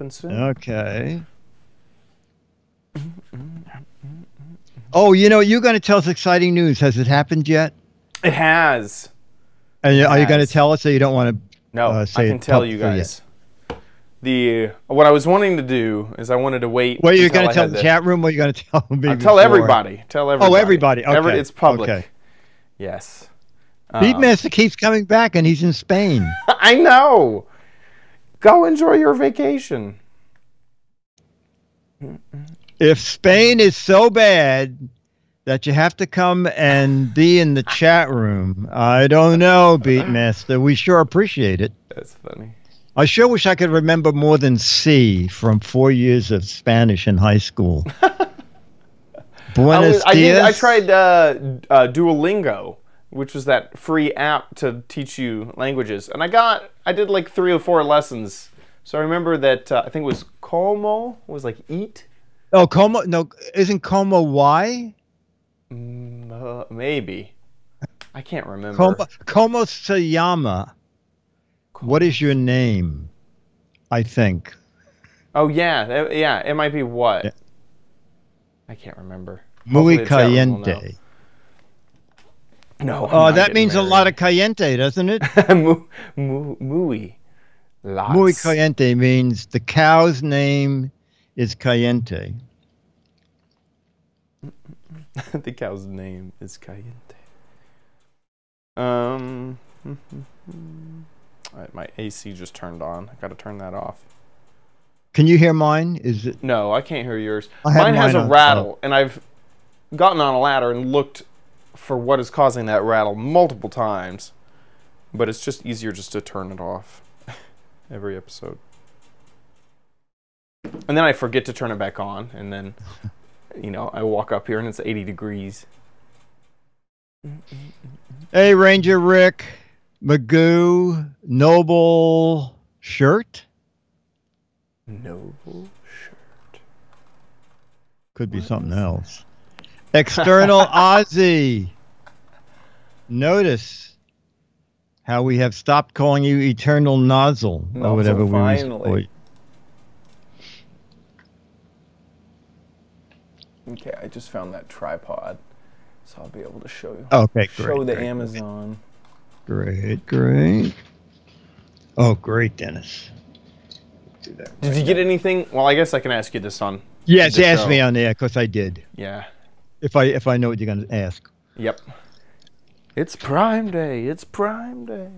Soon. Okay. Oh, you know, you're going to tell us exciting news. Has it happened yet? It has. And It are you going to has. tell us, or you don't want to No, say I can it tell you publicly guys. What I was wanting to do is I wanted to wait. Well, you're going until to tell the chat room, or you're going to tell me? Tell everybody. Tell everybody. Oh, everybody. Okay. It's public. Okay. Yes. Beatmaster keeps coming back, and he's in Spain. I know. Go enjoy your vacation. If Spain is so bad that you have to come and be in the chat room, I don't know, Beatmaster. We sure appreciate it. That's funny. I sure wish I could remember more than C from 4 years of Spanish in high school. Buenos dias. I tried Duolingo, which was that free app to teach you languages, and I did like 3 or 4 lessons. So I remember that I think it was como was like eat. Oh, como? No, isn't como Y? Maybe. I can't remember. Como se llama? What is your name? I think. Oh yeah, yeah. It might be what? Yeah. I can't remember. Muy caliente. No. Oh, that means married. A lot of caliente, doesn't it? Muy. Lots. Muy caliente means the cow's name is Caliente. The cow's name is Caliente. My AC just turned on. I got to turn that off. Can you hear mine? Is it? No, I can't hear yours. Mine has a rattle, and I've gotten on a ladder and looked for what is causing that rattle multiple times, but it's just easier just to turn it off every episode. And then I forget to turn it back on, and then, you know, I walk up here and it's 80 degrees. Hey, Ranger Rick, Magoo, Noble Shirt? Noble Shirt. Could be something else. External Ozzy. Notice how we have stopped calling you Eternal Nozzle or whatever we were. Okay, I just found that tripod, so I'll be able to show you. Okay, great. Show the Amazon. Great, great. Oh, great, Dennis. Do that. Did you get anything? Well, I guess I can ask you this on. Yes, ask me on there, because I did. Yeah. If I know what you're going to ask. Yep. It's Prime Day. It's Prime Day.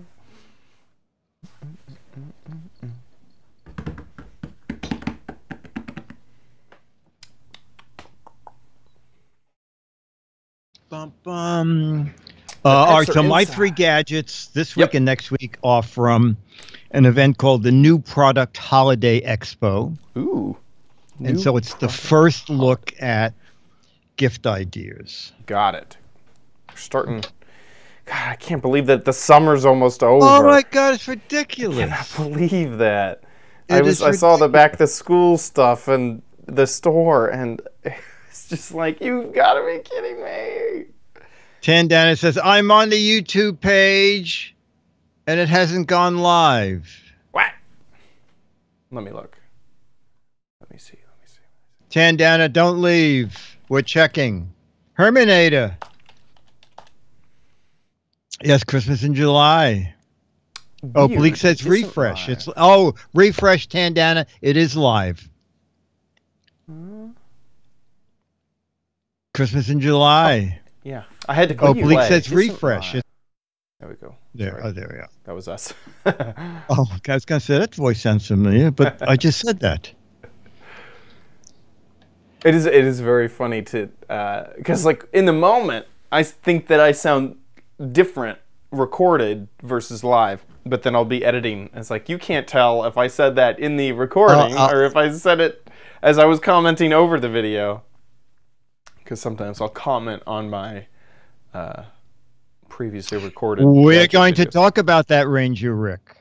Bum, bum. All right, so my 3 gadgets this week and next week are from an event called the New Product Holiday Expo. Ooh. And so it's the first look at gift ideas. Got it. We're starting. God, I can't believe that the summer's almost over. Oh my God, it's ridiculous. I cannot believe that. I saw the back to school stuff and the store, and it's just like, you've got to be kidding me. Tandana says, I'm on the YouTube page and it hasn't gone live. What? Let me look. Let me see. Tandana, don't leave. We're checking. Herminator. Yes, Christmas in July. Weird. Oh, Bleak says refresh. It's refresh, Tandana. It is live. Christmas in July. Yeah, I had to go. Oh, Bleak says refresh. There we go. There, Sorry. oh, there we go. That was us. Oh, I was going to say that voice sounds familiar, but I just said that. It is very funny to because like in the moment I think that I sound different recorded versus live, but then I'll be editing. It's like you can't tell if I said that in the recording or if I said it as I was commenting over the video. Because sometimes I'll comment on my previously recorded. We're going to talk about that, Ranger Rick.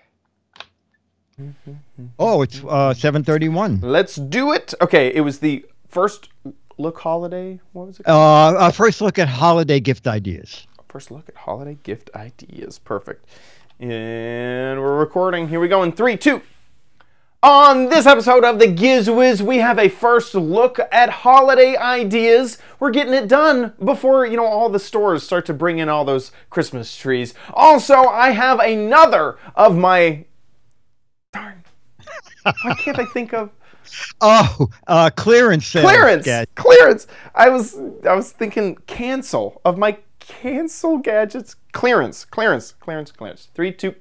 Oh, it's 7:31. Let's do it. Okay, it was the first look holiday. What was it? First look at holiday gift ideas. First look at holiday gift ideas. Perfect. And we're recording. Here we go in 3, 2. On this episode of the Giz Wiz, we have a first look at holiday ideas. We're getting it done before, all the stores start to bring in all those Christmas trees. Also, I have another of my... Darn. Why can't I think of... Clearance sales. Clearance. I was thinking cancel of my cancel gadgets. Clearance. 3, 2...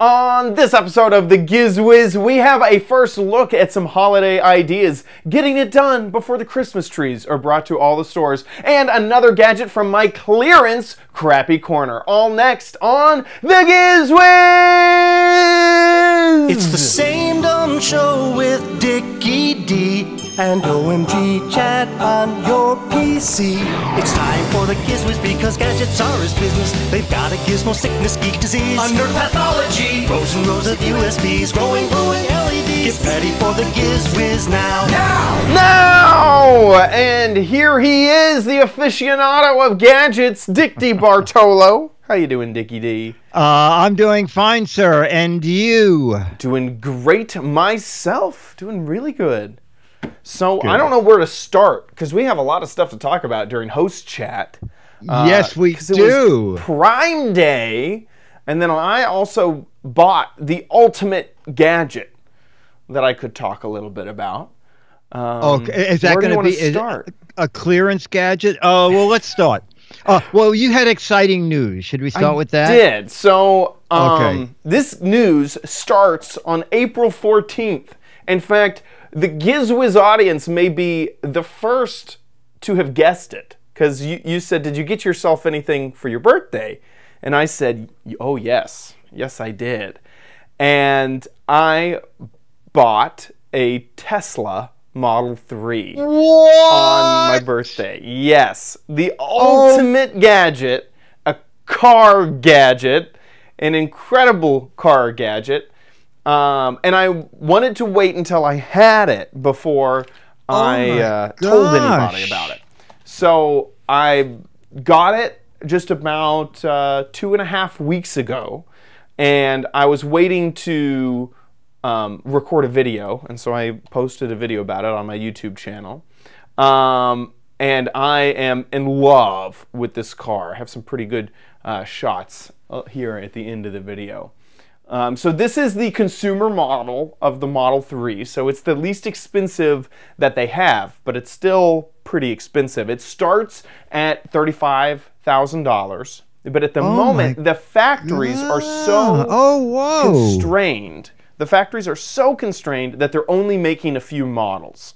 On this episode of the Giz Wiz, we have a first look at some holiday ideas, getting it done before the Christmas trees are brought to all the stores, and another gadget from my clearance crappy corner. All next on the Giz Wiz! It's the same dumb show with Dickie D and OMG chat on your PC. It's time for the Giz Wiz because gadgets are his business. They've got a gizmo sickness, geek disease, under pathology, rows and rows of USBs, glowing LEDs. Get ready for the Giz Wiz now. And here he is, the aficionado of gadgets, Dick D. Bartolo. How you doing, Dickie D? I'm doing fine, sir. And you? Doing great myself. Doing really good. So Good. I don't know where to start because we have a lot of stuff to talk about during host chat. Yes, we do. It was Prime Day, and then I also bought the ultimate gadget that I could talk a little bit about. Okay, is that going to be a clearance gadget? Oh, well, let's start. Well, you had exciting news. Should we start with that? I did. So this news starts on April 14th. In fact, the Giz Wiz audience may be the first to have guessed it. Because you said, did you get yourself anything for your birthday? And I said, oh, yes. Yes, I did. And I bought a Tesla Model 3 on my birthday. Yes. The ultimate gadget, a car gadget, an incredible car gadget. And I wanted to wait until I had it before I told anybody about it. So I got it just about 2.5 weeks ago, and I was waiting to record a video, and so I posted a video about it on my YouTube channel. And I am in love with this car. I have some pretty good shots here at the end of the video. So this is the consumer model of the Model 3. So it's the least expensive that they have, but it's still pretty expensive. It starts at $35,000. But at the moment, the factories are so constrained. The factories are so constrained that they're only making a few models.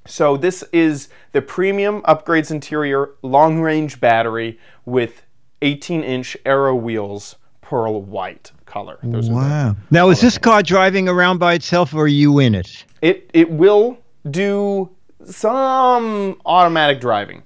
So this is the premium upgrades interior long-range battery with 18-inch aero wheels, pearl white color. Wow. Now, is this car driving around by itself, or are you in it? It will do some automatic driving.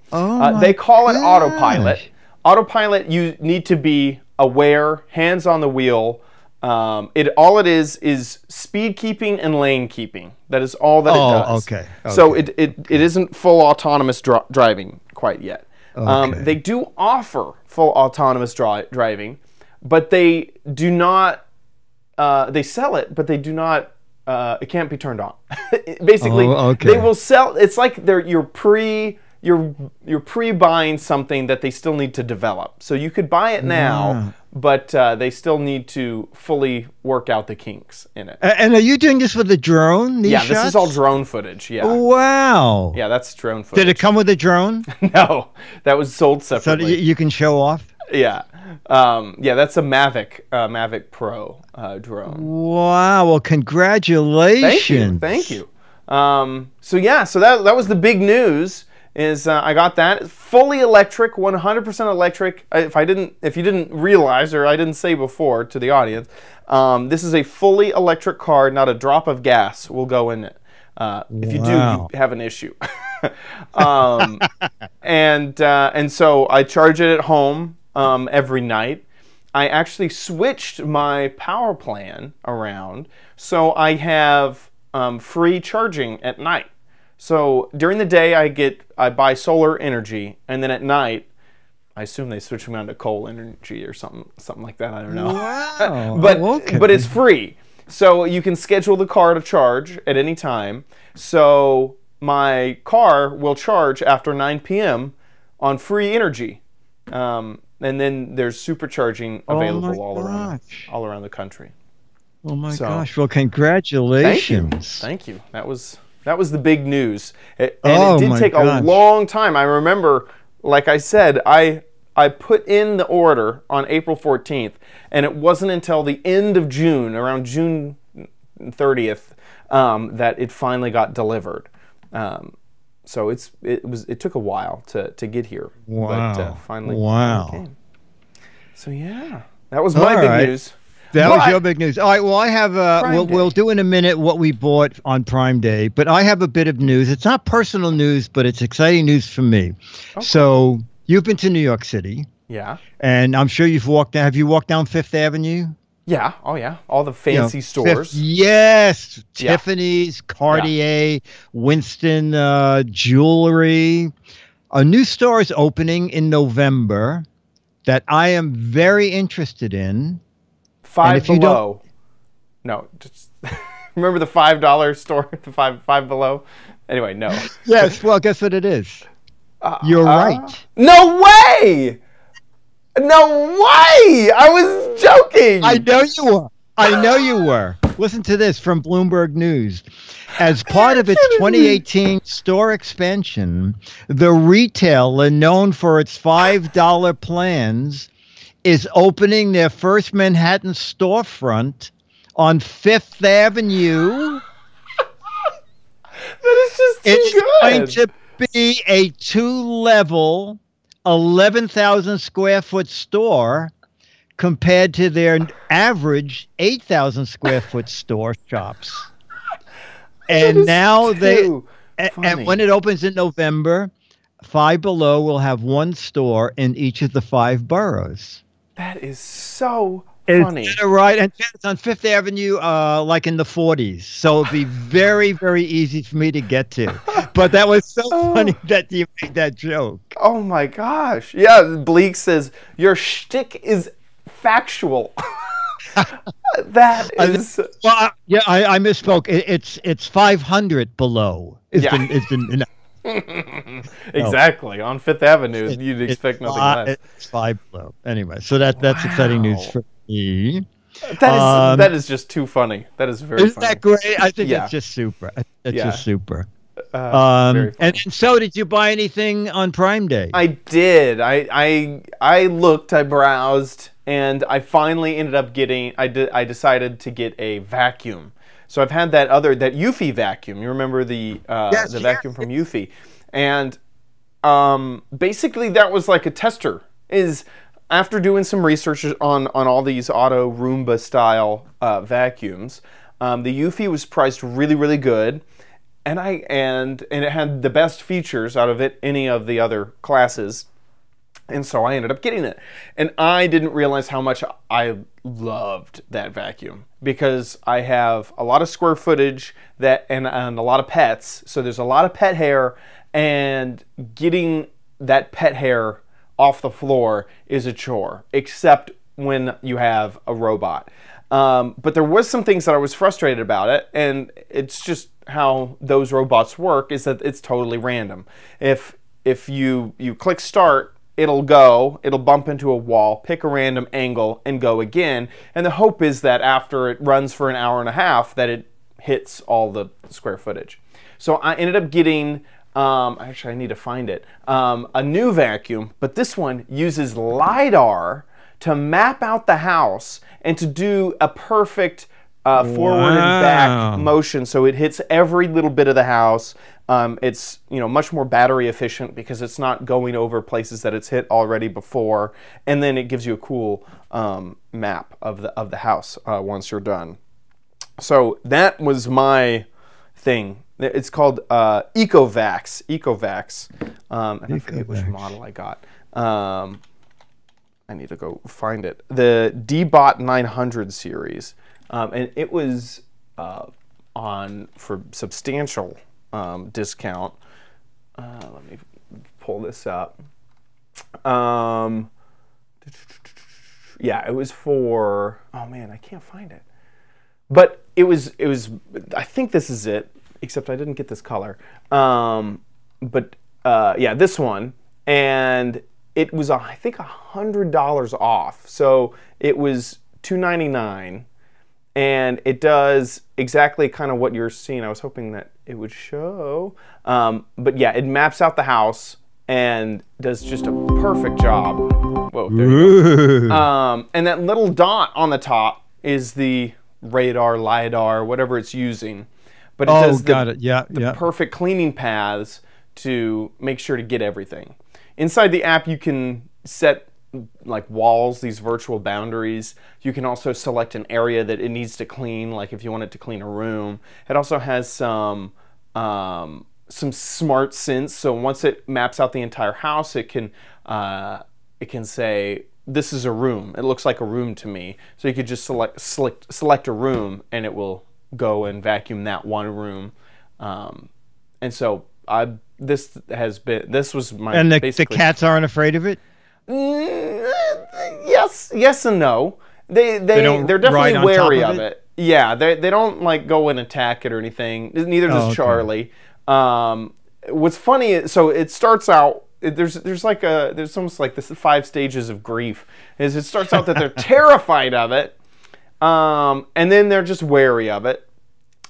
They call it autopilot. Autopilot, you need to be aware, hands on the wheel. All it is speed keeping and lane keeping. That is all that it does. Okay. So it isn't full autonomous driving quite yet. They do offer full autonomous driving, but they do not. They sell it, but they do not. It can't be turned on. Basically, they will sell. It's like you're pre-buying something that they still need to develop. So you could buy it now, but they still need to fully work out the kinks in it. And are you doing this with a drone? Yeah, this is all drone footage. Yeah. Wow. Yeah, that's drone footage. Did it come with a drone? No, that was sold separately. So you can show off? Yeah. Yeah, that's a Mavic Pro drone. Wow. Well, congratulations. Thank you. So that was the big news. I got that. It's fully electric, 100% electric. If you didn't realize, or I didn't say before to the audience, this is a fully electric car. Not a drop of gas will go in it. If you do, you have an issue. And so I charge it at home every night. I actually switched my power plan around, so I have free charging at night. So during the day, I buy solar energy, and then at night, I assume they switch them on to coal energy or something like that. I don't know. Wow. But it's free. So you can schedule the car to charge at any time. So my car will charge after 9 p.m. on free energy. And then there's supercharging available all around the country. Oh my gosh! Well, congratulations. Thank you. That was the big news. It did take a long time. I remember, like I said, I put in the order on April 14th, and it wasn't until the end of June, around June 30th, that it finally got delivered. So it took a while to get here. Wow. But finally wow. It came. So yeah, that was my big news. That was your big news. All right. Well, I have we'll do in a minute what we bought on Prime Day, but I have a bit of news. It's not personal news, but it's exciting news for me. Okay. So you've been to New York City. Yeah. And I'm sure you've walked down. Have you walked down Fifth Avenue? Yeah. Oh, yeah. All the fancy stores. Yes. Yeah. Tiffany's, Cartier, Winston Jewelry. A new store is opening in November that I am very interested in. Five Below. No, just remember the $5 store, the five below. Anyway, no. Yes. Well, guess what it is. You're right. No way! No way! I was joking. I know you were. I know you were. Listen to this from Bloomberg News. As part of its 2018 store expansion, the retailer known for its $5 plans is opening their first Manhattan storefront on Fifth Avenue. That is just too good. It's going to be a 2-level, 11,000 square foot store compared to their average 8,000 square foot store shops. And now and when it opens in November, Five Below will have one store in each of the 5 boroughs. That is so funny. Right, and it's on Fifth Avenue, like in the 40s. So it'd be very, very easy for me to get to. But that was so funny that you made that joke. Oh my gosh! Yeah, Bleak says your shtick is factual. That is. Well, yeah, I misspoke. It's 500 below. Exactly. On Fifth Avenue, you'd expect nothing less. It's 5 Below. Anyway, so that's exciting news for me. That is just too funny. That is very funny. Isn't that great? I think that's just super. That's just super. And so did you buy anything on Prime Day? I did. I looked, I browsed, and I finally ended up getting, I decided to get a vacuum. So I've had that Eufy vacuum. You remember the vacuum from Eufy. And basically that was like a tester. After doing some research on all these auto Roomba style vacuums, the Eufy was priced really, really good. And it had the best features out of any of the other classes. And so I ended up getting it. And I didn't realize how much I loved that vacuum, because I have a lot of square footage and a lot of pets. So there's a lot of pet hair, and getting that pet hair off the floor is a chore, except when you have a robot. But there was some things that I was frustrated about it, and it's just how those robots work, is that it's totally random. If you click start, it'll bump into a wall, pick a random angle, and go again. And the hope is that after it runs for an hour and a half, that it hits all the square footage. So I ended up getting, actually I need to find it, a new vacuum, but this one uses LiDAR to map out the house and to do a perfect forward and back motion, so it hits every little bit of the house. It's much more battery efficient because it's not going over places that it's hit already before, and then it gives you a cool map of the house once you're done. So that was my thing. It's called Ecovacs. And I forget which model I got. I need to go find it. The D-Bot 900 series, and it was on for substantial discount. Let me pull this up. Yeah, it was for, oh man, I can't find it. But it was. I think this is it. Except I didn't get this color. Yeah, this one, and it was I think $100 off. So it was $299, and it does exactly kind of what you're seeing. I was hoping that it would show, but yeah, it maps out the house and does just a perfect job. Whoa, there you go. And that little dot on the top is the radar, LiDAR, whatever it's using. But it does the perfect cleaning paths to make sure to get everything. Inside the app, you can set like walls, these virtual boundaries. You can also select an area that it needs to clean, like if you want it to clean a room. It also has some smart syncs. So once it maps out the entire house, it can say, this is a room. It looks like a room to me. So you could just select a room, and it will go and vacuum that one room. And so this was my. And the cats aren't afraid of it? Yes and no. They're definitely wary of it. Yeah, they don't like go and attack it or anything. Neither does Charlie. What's funny is, so it starts out. There's almost like this 5 stages of grief. Is it starts out that they're terrified of it, and then they're just wary of it,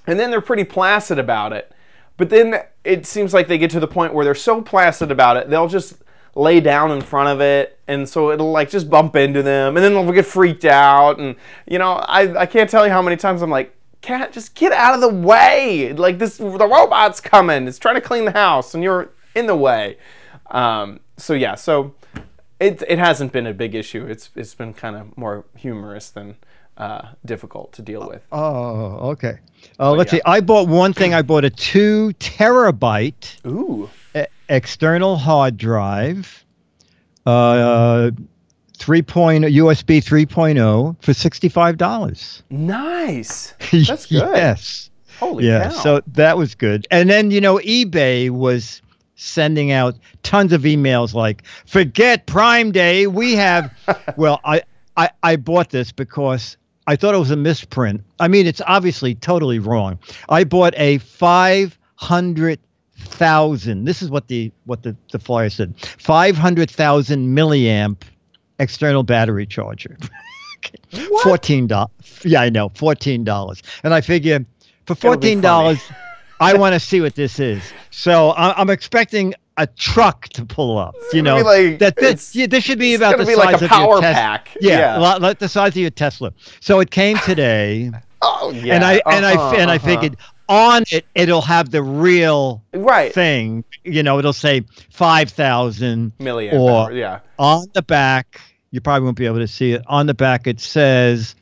and then they're pretty placid about it. But then it seems like they get to the point where they're so placid about it, they'll just lay down in front of it, and so it'll like just bump into them, and then they'll get freaked out. And I can't tell you how many times I'm like, cat, just get out of the way! Like the robot's coming. It's trying to clean the house, and you're in the way. So it hasn't been a big issue. It's been kind of more humorous than difficult to deal with. Oh, okay. Let's see. I bought one thing. I bought a 2 terabyte external hard drive, USB 3.0 for $65. Nice. That's good. Yes. Holy cow. So that was good. And then eBay was sending out tons of emails like, forget Prime Day. We have. Well, I bought this because I thought it was a misprint. I mean, it's obviously totally wrong. I bought a 500,000. This is what the flyer said. 500,000 milliamp external battery charger. What? $14. Yeah, I know, $14. And I figure for $14, I want to see what this is. So I'm expecting a truck to pull up. This should be about the size like a of power your pack. Like the size of your Tesla. So it came today. Oh yeah. And I figured on it it'll have the real thing. It'll say 5,000 milliamp or hour, on the back. You probably won't be able to see it. On the back it says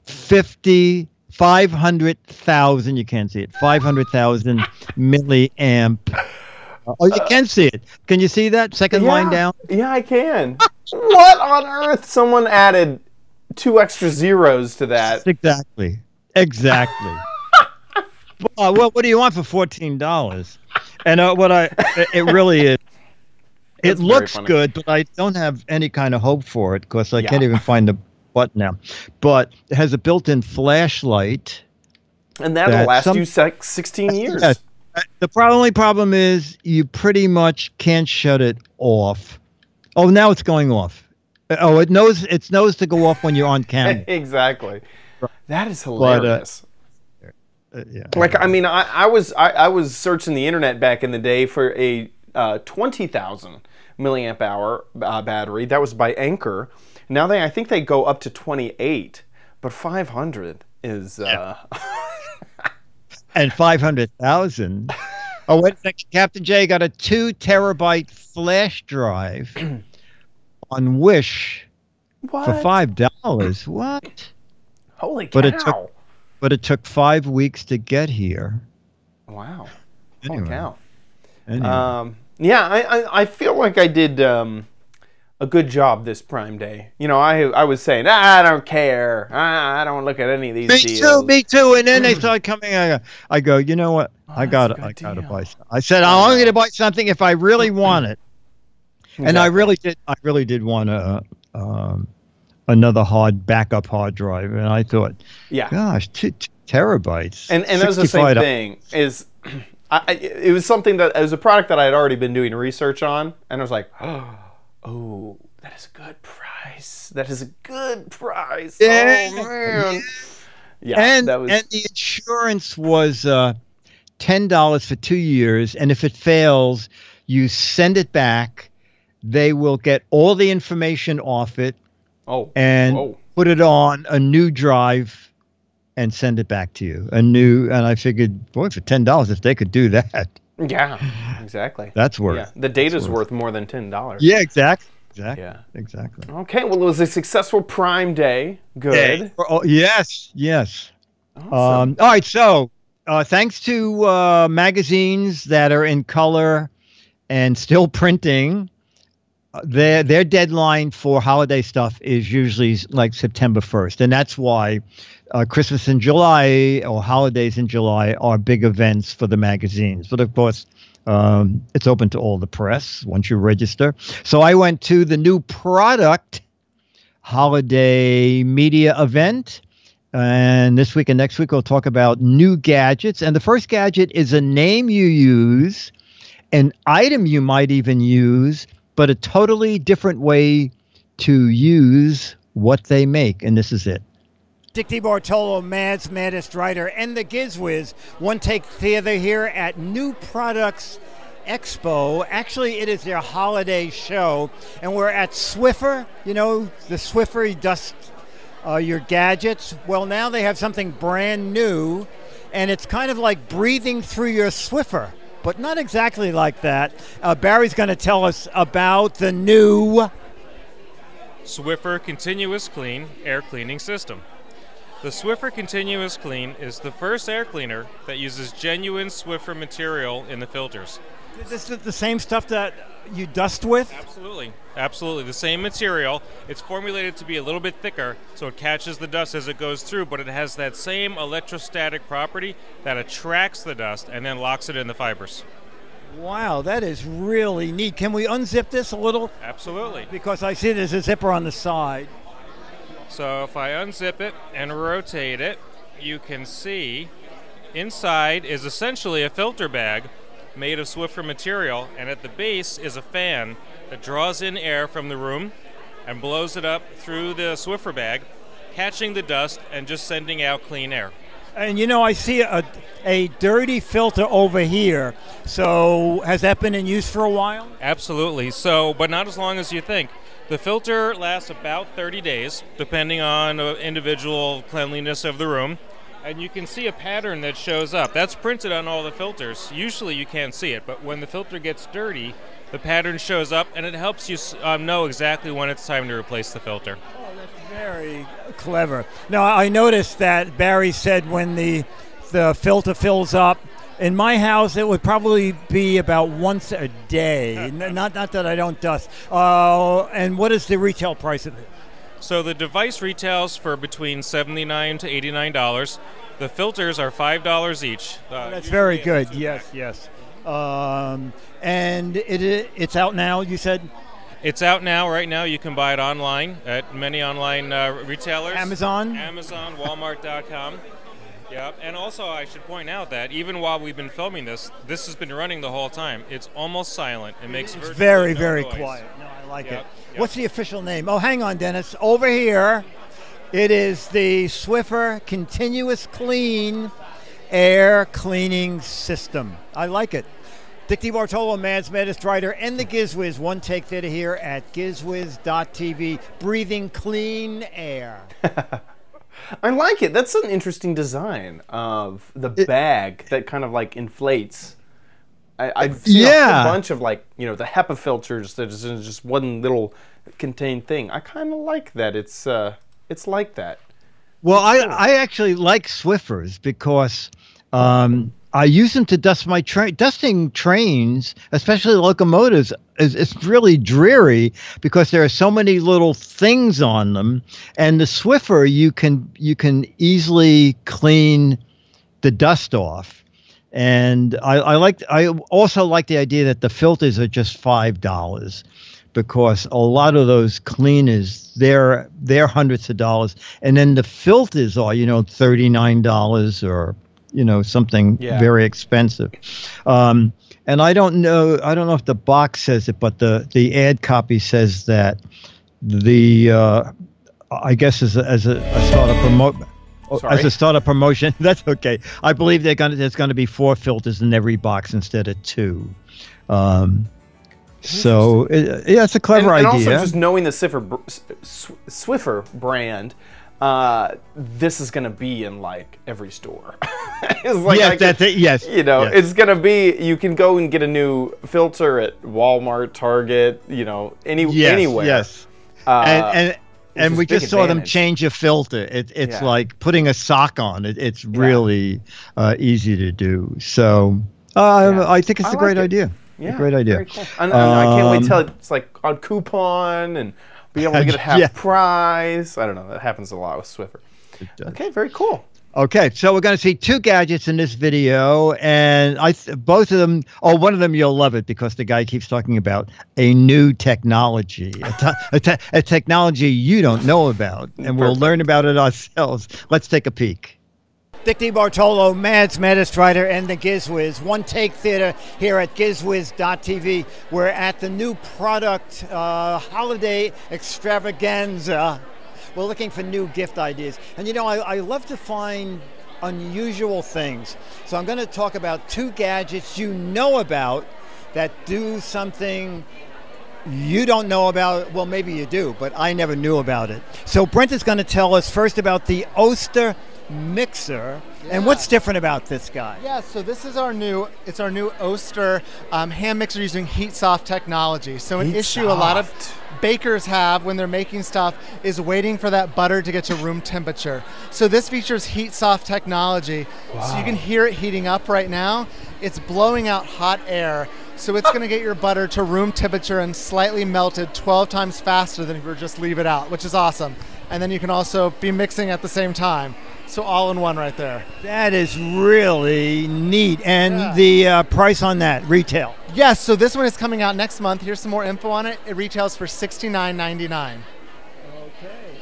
500,000. You can't see it. 500,000 milliamp. Oh, you can see it. Can you see that second line down? Yeah, I can. What on earth? Someone added 2 extra zeros to that. Exactly. Well, what do you want for $14? And it really is. It looks good, but I don't have any kind of hope for it because I can't even find the button now. But it has a built-in flashlight. And that'll last you 16 years. Yes. The only problem is you pretty much can't shut it off. Oh, now it's going off. Oh, it knows to go off when you're on camera. Exactly. That is hilarious. But, I was searching the internet back in the day for a 20,000 milliamp hour battery. That was by Anker. Now I think they go up to 28, but 500 is. And 500,000. Oh, wait a second. Captain J got a 2 terabyte flash drive on Wish for $5. What? Holy cow! But it took 5 weeks to get here. Wow. Anyway. Holy cow. Anyway. I feel like I did a good job this Prime Day. I was saying, I don't care. I don't look at any of these deals. Me too. And then they started coming. I go, you know what? I gotta buy something. I said, I'm only gonna buy something if I really want it. Exactly. And I really did want another backup hard drive. And I thought, gosh, terabytes. And that was the same $65. thing. It was something that it was a product that I had already been doing research on, and I was like, oh, that is a good price. That is a good price. Yeah. Oh man. Yeah, And that was. and the insurance was $10 for 2 years, and if it fails, you send it back. They will get all the information off it and put it on a new drive and send it back to you. And I figured, boy, for $10, if they could do that. Yeah, exactly. That's worth. Yeah, the data's worth more than $10. Yeah, exactly. Yeah. Exactly. Okay, well, it was a successful Prime Day. Good. Oh, yes. Awesome. All right, so thanks to magazines that are in color and still printing, their deadline for holiday stuff is usually like September 1st. And that's why Christmas in July or holidays in July are big events for the magazines. But of course, it's open to all the press once you register. So I went to the new product holiday media event. And this week and next week, we'll talk about new gadgets. And the first gadget is a name you use, an item you might even use, but a totally different way to use what they make. And this is it. Dick DeBartolo, Mad's Maddest Writer, and the Giz Wiz. One Take Theater here at New Products Expo. Actually, it is their holiday show, and we're at Swiffer. You know, the Swiffer, you dust your gadgets. Well, now they have something brand new, and it's kind of like breathing through your Swiffer, but not exactly like that. Barry's going to tell us about the new Swiffer Continuous Clean Air Cleaning System. The Swiffer Continuous Clean is the first air cleaner that uses genuine Swiffer material in the filters. This is the same stuff that you dust with? Absolutely. Absolutely. The same material. It's formulated to be a little bit thicker so it catches the dust as it goes through, but it has that same electrostatic property that attracts the dust and then locks it in the fibers. Wow, that is really neat. Can we unzip this a little? Absolutely. Because I see there's a zipper on the side. So if I unzip it and rotate it, you can see inside is essentially a filter bag made of Swiffer material, and at the base is a fan that draws in air from the room and blows it up through the Swiffer bag, catching the dust and just sending out clean air. And you know, I see a dirty filter over here. So has that been in use for a while? Absolutely. So, but not as long as you think. The filter lasts about 30 days, depending on individual cleanliness of the room. And you can see a pattern that shows up. That's printed on all the filters. Usually you can't see it, but when the filter gets dirty, the pattern shows up, and it helps you know exactly when it's time to replace the filter. Oh, that's very clever. Now, I noticed that Barry said when the filter fills up, in my house, it would probably be about once a day. Not that I don't dust. And what is the retail price of it? So the device retails for between $79 to $89. The filters are $5 each. That's very good. Yes. And it's out now, you said? It's out now. Right now, you can buy it online at many online retailers. Amazon, Walmart.com. Yeah, and also I should point out that even while we've been filming this has been running the whole time. It's almost silent. It makes very, no very noise. quiet. No, I like it. Yep. What's the official name? Oh, hang on, Dennis. Over here, it is the Swiffer Continuous Clean Air Cleaning System. I like it. Dick DeBartolo, Mad's Maddest Writer, and the Giz Wiz. One Take Theater here at gizwiz.tv. Breathing clean air. I like it. That's an interesting design of the bag that kind of like inflates. I've seen a whole bunch of like, you know, the HEPA filters that is in just one little contained thing. I kind of like that. It's like that. Well, I actually like Swiffers because I use them to dust my train. Dusting trains, especially locomotives, it's really dreary because there are so many little things on them. And the Swiffer, you can easily clean the dust off. And I also like the idea that the filters are just $5. because a lot of those cleaners, they're hundreds of dollars, and then the filters are, you know, $39 or, you know, something very expensive. And I don't know if the box says it, but the ad copy says that the I guess as a startup promotion, that's okay. I believe there's going to be 4 filters in every box instead of 2. So it's a clever idea. And also, just knowing the Swiffer brand, this is going to be in like every store. It's like, yes, that's it. Yes, you know, it's going to be. You can go and get a new filter at Walmart, Target, you know, anywhere. Yes, and we just saw them change a filter. It's like putting a sock on. It's really easy to do. So I think it's a great idea. Yeah, great idea. Very cool. And I can't wait till it's like on coupon and be able to get a half price. I don't know. That happens a lot with Swiffer. Okay, very cool. Okay, so we're going to see 2 gadgets in this video, and both of them. Oh, one of them you'll love it because the guy keeps talking about a new technology, a technology you don't know about, and we'll learn about it ourselves. Let's take a peek. Dick DeBartolo, Mads Writer, and the Giz Wiz. One Take Theater here at GizWiz.tv. We're at the new product holiday extravaganza. We're looking for new gift ideas. And you know, I love to find unusual things. So I'm going to talk about 2 gadgets you know about that do something you don't know about. Well, maybe you do, but I never knew about it. So Brent is going to tell us first about the Oster mixer. And what's different about this guy? Yeah, so this is our new Oster hand mixer using heat soft technology. So an issue a lot of bakers have when they're making stuff is waiting for that butter to get to room temperature. So this features heat soft technology. Wow. So you can hear it heating up right now. It's blowing out hot air. So it's going to get your butter to room temperature and slightly melted 12 times faster than if you were just leave it out, which is awesome. And then you can also be mixing at the same time. So all in one right there. That is really neat. And the price on that, retail? Yes, so this one is coming out next month. Here's some more info on it. It retails for $69.99. Okay.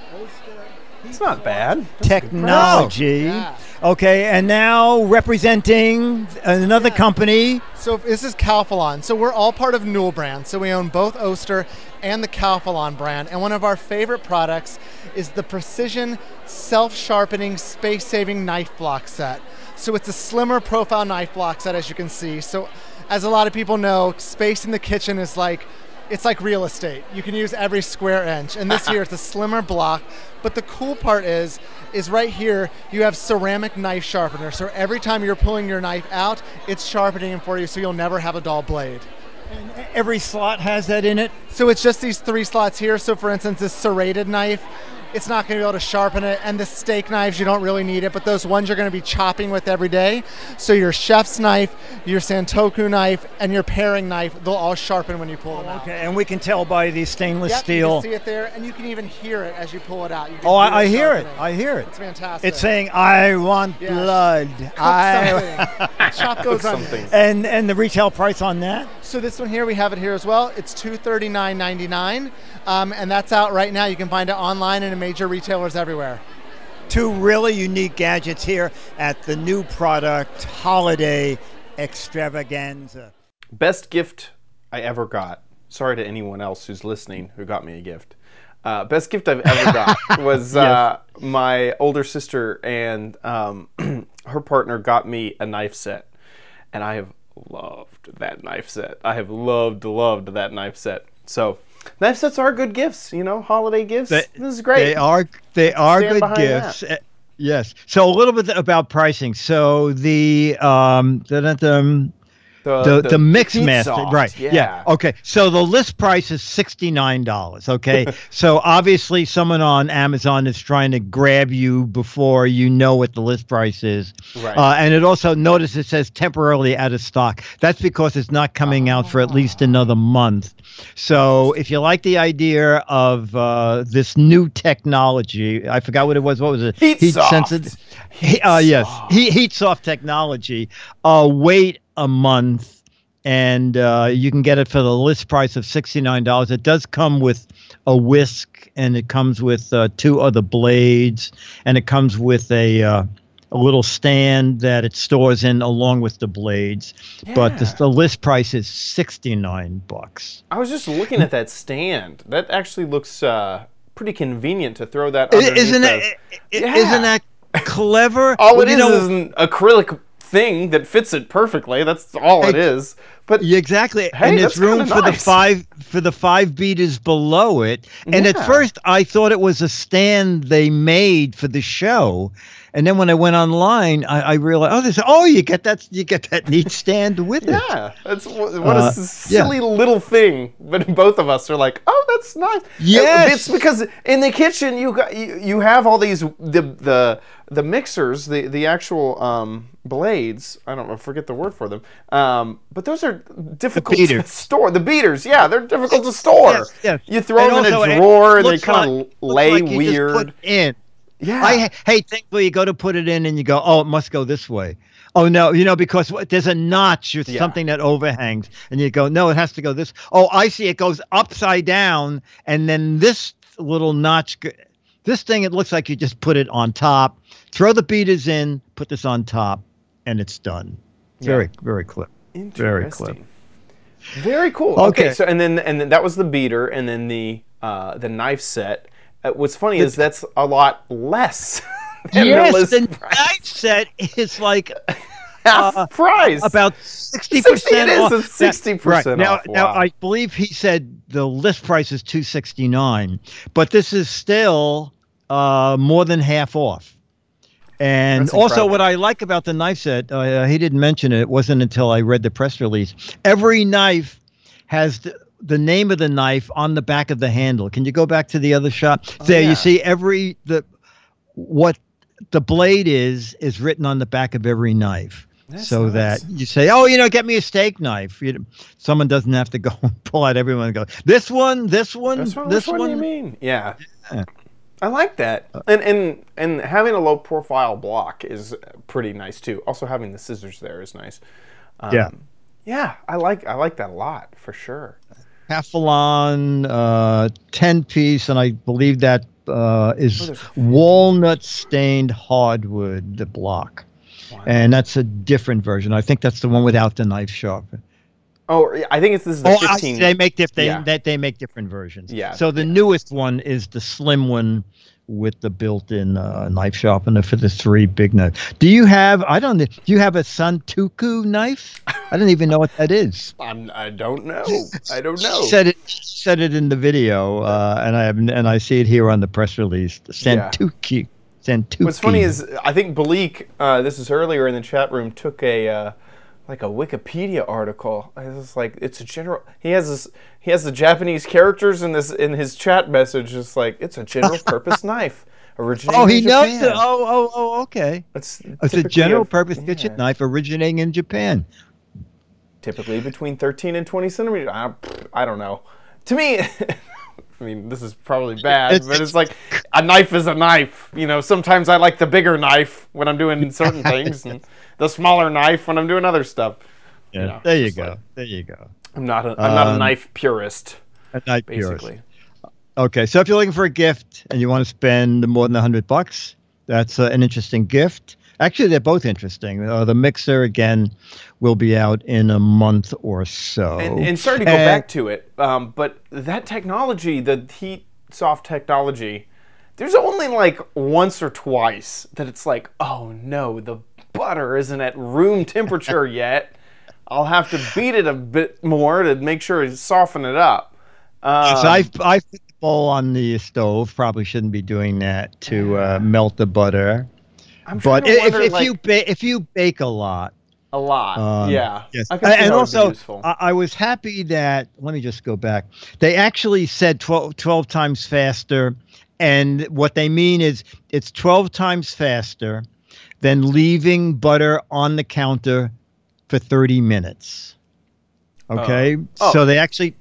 It's not bad. Technology. Yeah. Okay, and now representing another company. So this is Calphalon. So we're all part of Newell brand. So we own both Oster and the Calphalon brand. And one of our favorite products is the Precision Self-Sharpening Space-Saving Knife Block Set. So it's a slimmer profile knife block set, as you can see. So as a lot of people know, space in the kitchen is like, it's like real estate. You can use every square inch. And this here, it's a slimmer block. But the cool part is right here, you have ceramic knife sharpener. So every time you're pulling your knife out, it's sharpening it for you so you'll never have a dull blade. And every slot has that in it? So it's just these 3 slots here. So for instance, this serrated knife, it's not going to be able to sharpen it. And the steak knives, you don't really need it, but those ones you're going to be chopping with every day. So your chef's knife, your Santoku knife, and your paring knife, they'll all sharpen when you pull them out. Okay, and we can tell by the stainless steel. You can see it there, and you can even hear it as you pull it out. I hear it. I hear it. It's fantastic. It's saying, I want blood. Chop those onions. And the retail price on that? So this one here, we have it here as well. It's $239.99, and that's out right now. You can find it online and in major retailers everywhere. 2 really unique gadgets here at the new product holiday extravaganza. Best gift I ever got. Sorry to anyone else who's listening who got me a gift. Best gift I've ever got was my older sister and her partner got me a knife set, and I have loved that knife set. I have loved that knife set. So knife sets are good gifts, you know, holiday gifts. This is great. They are good gifts. Yes. So a little bit about pricing. So the mix master, right? Yeah. Okay. So the list price is $69. Okay. So obviously someone on Amazon is trying to grab you before you know what the list price is. Right. And it also, notice it says temporarily out of stock. That's because it's not coming out for at least another month. So if you like the idea of this new technology, I forgot what it was. What was it? Heat soft. Yes. Heat soft technology. Wait a month and you can get it for the list price of $69. It does come with a whisk, and it comes with 2 other blades, and it comes with a little stand that it stores in along with the blades. Yeah. But the list price is $69. I was just looking at that stand. That actually looks pretty convenient to throw that underneath. Isn't that clever? All it is an acrylic thing that fits it perfectly. That's all it is. But exactly, hey, and it's room for nice. the five beaters below it. And Yeah. at first, I thought it was a stand they made for the show. And then when I went online, I realized, you get that neat stand with it. Yeah, that's what a silly little thing. But both of us are like, oh, that's nice. Yes. It's because in the kitchen you have all these the mixers, the actual blades. I don't know, forget the word for them. But those are difficult to store. The beaters, yeah, they're difficult to store. Yes. You throw them in a drawer and they kind of lay like weird. Just put in. Yeah. I hate things where you go to put it in and you go, oh, it must go this way. Oh, no, because there's a notch or something that overhangs. And you go, no, it has to go this. Oh, I see. It goes upside down. And then this little notch, this thing, it looks like you just put it on top, throw the beaters in, put this on top, and it's done. Very, very clever. Very clever. Very cool. Okay. So and then that was the beater, and then the knife set. What's funny is that's a lot less. Yes, the knife set is like half price, about 60%. It is 60% now, off. Wow. Now I believe he said the list price is $269, but this is still more than half off. And also, what I like about the knife set, he didn't mention it. It wasn't until I read the press release. Every knife has the name of the knife on the back of the handle. Can you go back to the other shot? There, you see what the blade is written on the back of every knife. That's so nice. That you say, get me a steak knife. Someone doesn't have to go and pull out everyone and go, this one. Which one do you mean? Yeah. I like that. And having a low profile block is pretty nice too. Also having the scissors there is nice. Yeah, I like that a lot for sure. Teflon 10-piece, and I believe that is walnut stained hardwood, the block. Wow. And that's a different version. I think that's the one without the knife sharpener. Oh, I think this is the 15. They make they make different versions. Yeah. So the newest one is the slim one with the built-in knife sharpener for the 3 big knives. Do you have a Santoku knife? I don't even know what that is. I don't know. I don't know. She said it in the video, and I see it here on the press release. The Santoku. Santoku. What's funny is I think Bleak, this is earlier in the chat room, took a Wikipedia article. It's like it's a general. He has the Japanese characters in his chat message. It's like it's a general purpose knife originating. Oh, he in Japan. knows it. Oh, okay. It's a general purpose kitchen knife originating in Japan. Typically between 13 and 20 centimeters. I don't know. To me, I mean, this is probably bad, but it's like a knife is a knife. Sometimes I like the bigger knife when I'm doing certain things, and the smaller knife when I'm doing other stuff. Yeah, there you go. There you go. I'm not a knife purist. A knife basically. Okay, so if you're looking for a gift and you want to spend more than $100, that's an interesting gift. Actually, they're both interesting. The mixer, again, will be out in a month or so. And sorry to go back to it, but that technology, the heat soft technology, there's only like once or twice that it's like, oh no, the butter isn't at room temperature yet. I'll have to beat it a bit more to make sure to soften it up. So I put the bowl on the stove. Probably shouldn't be doing that to melt the butter. But if you bake a lot, yeah. Yes. And also, I was happy that, let me just go back. They actually said 12 times faster. And what they mean is it's 12 times faster than leaving butter on the counter for 30 minutes. Okay? So they actually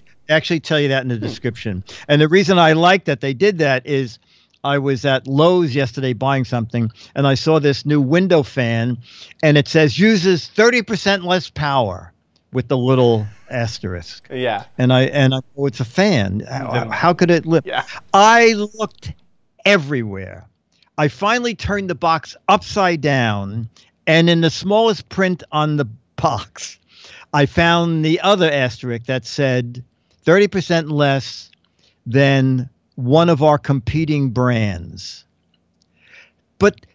tell you that in the description. And the reason I like that they did that is I was at Lowe's yesterday buying something, and I saw this new window fan, and it says uses 30% less power with the little asterisk. Yeah. And I oh, it's a fan. How could it live? Yeah. I looked everywhere. I finally turned the box upside down, and in the smallest print on the box, I found the other asterisk that said 30% less than one of our competing brands. But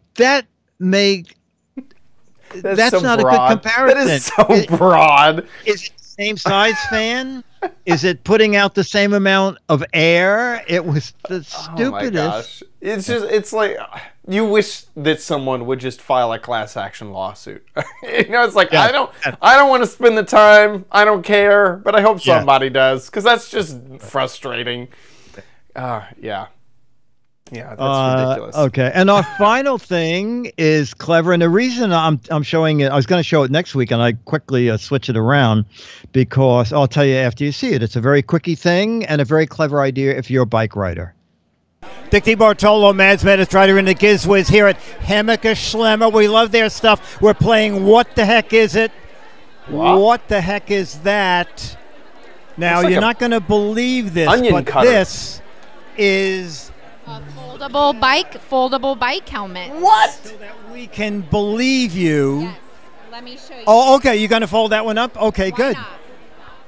that's so not broad. a good comparison. That is so broad. Is it the same size fan? Is it putting out the same amount of air? It was the stupidest. Oh my gosh. It's like you wish that someone would just file a class action lawsuit. It's like Yeah. I don't want to spend the time. I don't care, but I hope Yeah. somebody does because that's just frustrating. Yeah. Yeah, that's ridiculous. Okay, and our final thing is clever, and the reason I'm showing it, I was going to show it next week, and I quickly switch it around because I'll tell you after you see it. It's a very quickie thing and a very clever idea if you're a bike rider. Dick DiBartolo, Mads Medistrider in the Giz Wiz here at Hemeke Schlemmer. We love their stuff. We're playing What the Heck Is It? What the heck is that? Now, Looks like you're a not going to believe this, onion but cutter. this is A foldable bike helmet. What? so that we can believe you. Yes. Let me show you. Oh, okay. You're going to fold that one up? Okay, Why good. not?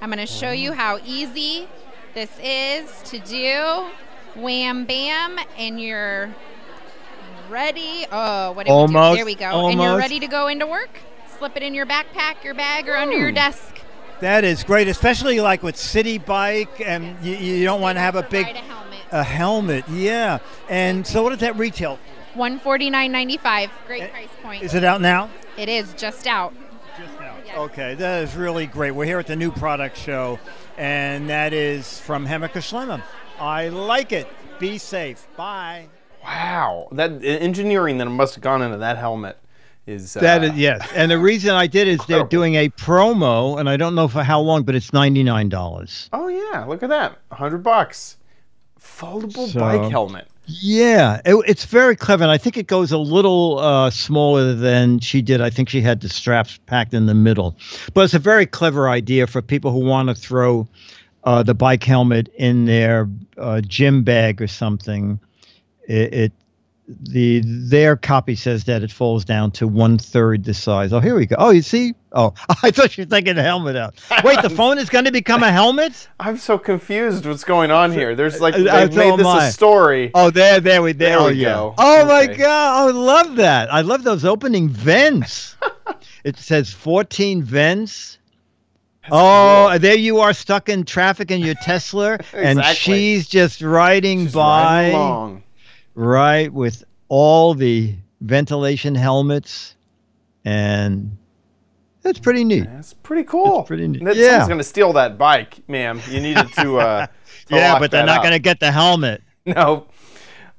I'm going to show you how easy this is to do. Wham, bam, and you're ready. Oh, what did we Almost, do? There we go. And you're almost. ready to go into work. Slip it in your backpack, your bag, or under your desk. That is great, especially like with city bike, and you don't want to have a big Ride a helmet. helmet. Yeah. And so, what does that retail? $149.95. Great price point. Is it out now? It is just out. Just out. Yes. Okay, that is really great. We're here at the New Product Show, and that is from Hemeke Schlemmer. I like it. Be safe. Bye. Wow. That engineering that must have gone into that helmet is That is, yes, and the reason I did is they're incredible. doing a promo, and I don't know for how long, but it's $99. Oh yeah, look at that. $100. Foldable So- bike helmet. Yeah, it's very clever, and I think it goes a little smaller than she did. I think she had the straps packed in the middle, but it's a very clever idea for people who want to throw the bike helmet in their gym bag or something. Their copy says that it falls down to 1/3 the size. Oh, here we go. Oh, you see? Oh, I thought you were taking the helmet out. Wait, the phone is going to become a helmet? I'm so confused. What's going on here? There's like they've so made am this I. a story. Oh, there we There oh, we yeah. go. Oh my Okay. God, I love that. I love those opening vents. It says 14 vents. Oh, cool. there you are stuck in traffic in your Tesla, and Exactly. she's just riding Just by, riding along. right, with all the ventilation helmets, and that's pretty neat. That's pretty cool. It's pretty neat. That- Yeah. Someone's gonna steal that bike, ma'am. You needed to. Yeah, lock but they're that not up. going to get the helmet. No.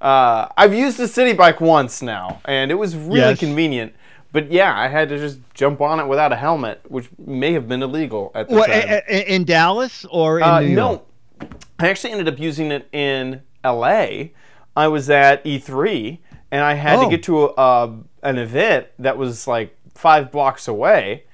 I've used a city bike once now, and it was really Yes. convenient. But yeah, I had to just jump on it without a helmet, which may have been illegal at the What, time. in Dallas or in New York? No, I actually ended up using it in LA. I was at E3, and I had to Oh. get to an event that was like 5 blocks away,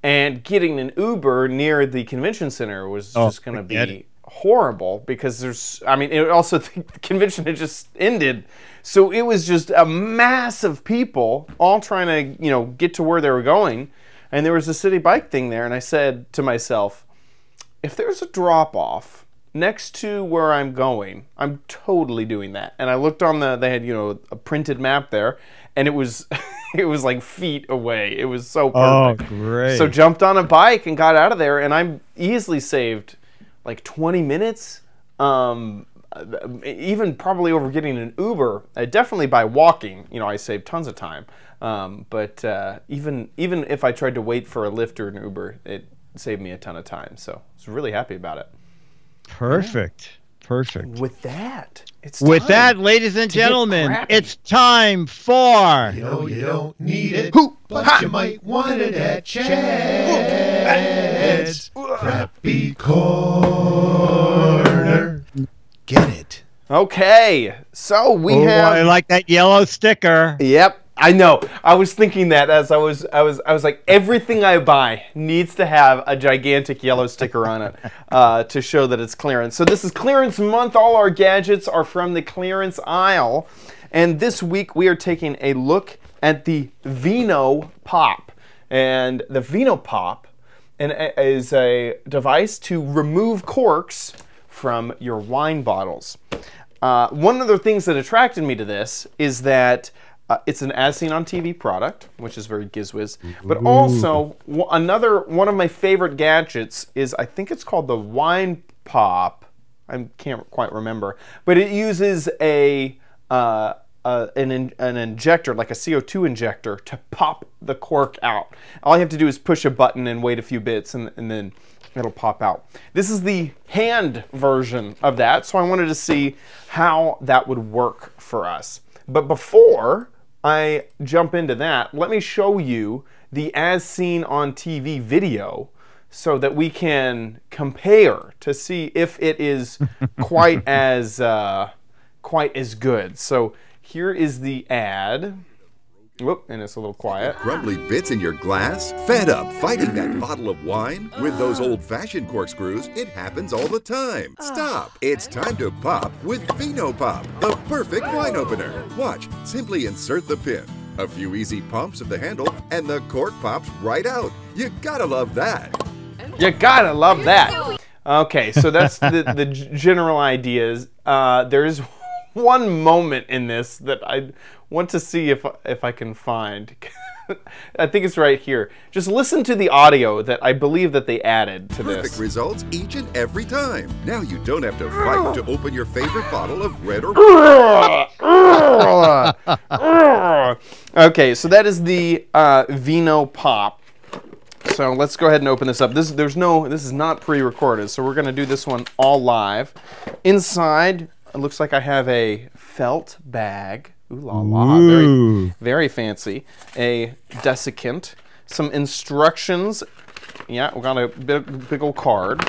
and getting an Uber near the convention center was just going to forget be it. horrible because it also the convention had just ended. So it was just a mass of people all trying to, get to where they were going. And there was a city bike thing there. And I said to myself, if there's a drop off next to where I'm going, I'm totally doing that. And I looked on they had, a printed map there, and it was, it was like feet away. It was so perfect. Oh, great. So jumped on a bike and got out of there, and I easily saved like 20 minutes. Even probably over getting an Uber. Definitely by walking, I saved tons of time. But even if I tried to wait for a Lyft or an Uber, it saved me a ton of time. So I was really happy about it. Perfect. Perfect. With that, it's With time that, ladies and to get gentlemen, crappy. it's time for You know you don't need it, Hoo, but ha. you might want it at Chad's Crappy Corner. Get it. Okay, so we Oh, have. I like that yellow sticker. Yep, I know. I was thinking that as I was like, everything I buy needs to have a gigantic yellow sticker on it to show that it's clearance. So this is clearance month. All our gadgets are from the clearance aisle. And this week we are taking a look at the Vino Pop. And the Vino Pop is a device to remove corks from your wine bottles. One of the things that attracted me to this is that it's an as seen on TV product, which is very Giz Wiz. But also, another one of my favorite gadgets is, I think it's called the Wine Pop. I can't quite remember. But it uses an injector, like a CO2 injector, to pop the cork out. All you have to do is push a button and wait a few bits, and then it'll pop out. This is the hand version of that, so I wanted to see how that would work for us. But before I jump into that, let me show you the as seen on TV video so that we can compare to see if it is quite as good. So here is the ad. Whoop, and it's a little quiet. Crumbly bits in your glass? Fed up fighting that bottle of wine? With those old-fashioned corkscrews, it happens all the time. Stop! It's time to pop with Vino Pop, the perfect wine opener. Watch, simply insert the pin. A few easy pumps of the handle, and the cork pops right out. You gotta love that. You gotta love that. Okay, so that's the general ideas. There is one moment in this that I want to see if I can find. I think it's right here. Just listen to the audio that I believe that they added to this. Perfect results each and every time. Now you don't have to fight to open your favorite bottle of red or Okay, so that is the Vino Pop. So let's go ahead and open this up. This is not pre-recorded, so we're gonna do this one all live. Inside, it looks like I have a felt bag. Ooh la la, very, very fancy. A desiccant, some instructions. Yeah, we got a big old card.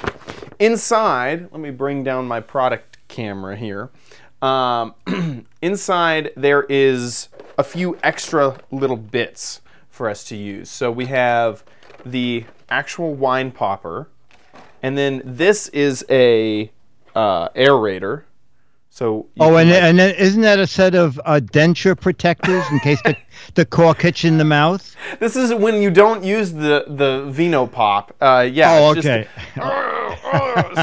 Inside, let me bring down my product camera here. Inside there is a few extra little bits for us to use. So we have the actual wine popper, and then this is a aerator. So and then isn't that a set of denture protectors in case the cork hits in the mouth? This is when you don't use the Vino Pop. Yeah. Oh, okay.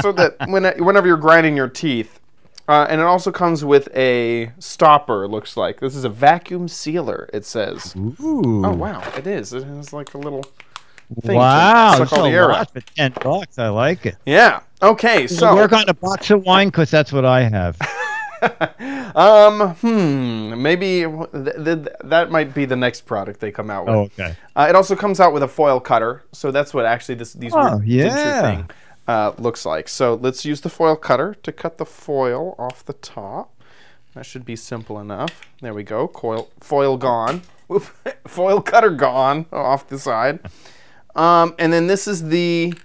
So that whenever you're grinding your teeth, and it also comes with a stopper. It looks like this is a vacuum sealer. It says. Ooh. Oh wow, it is. It has like a little thing. Wow, it's a lot for $10. I like it. Yeah. Okay. So work on a box of wine because that's what I have. Maybe that might be the next product they come out with. Oh, okay. It also comes out with a foil cutter, so that's what actually these denture thing looks like. So let's use the foil cutter to cut the foil off the top. That should be simple enough. There we go. Foil gone. Foil cutter gone off the side. And then this is the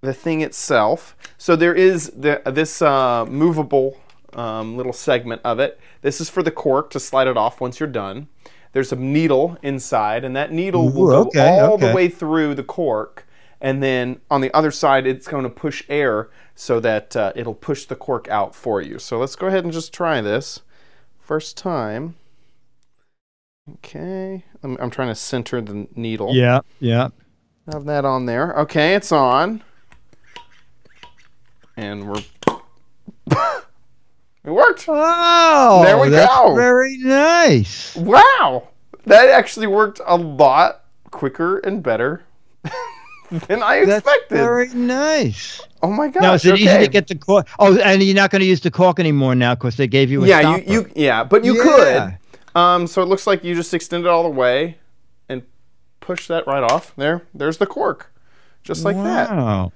thing itself. So there is this movable little segment of it. This is for the cork to slide it off once you're done. There's a needle inside, and that needle will go all the way through the cork. And then on the other side, it's going to push air so that it'll push the cork out for you. So let's go ahead and just try this. First time. Okay. I'm trying to center the needle. Yeah, yeah. Have that on there. Okay, it's on. And we're... It worked. Oh, there we go. Very nice. Wow. That actually worked a lot quicker and better than I expected. That's very nice. Oh my gosh. Now, is it easy to get the cork? Oh, and you're not going to use the cork anymore now because they gave you a stopper. But you could. So it looks like you just extend it all the way and push that right off. There's the cork. Just like that. Wow.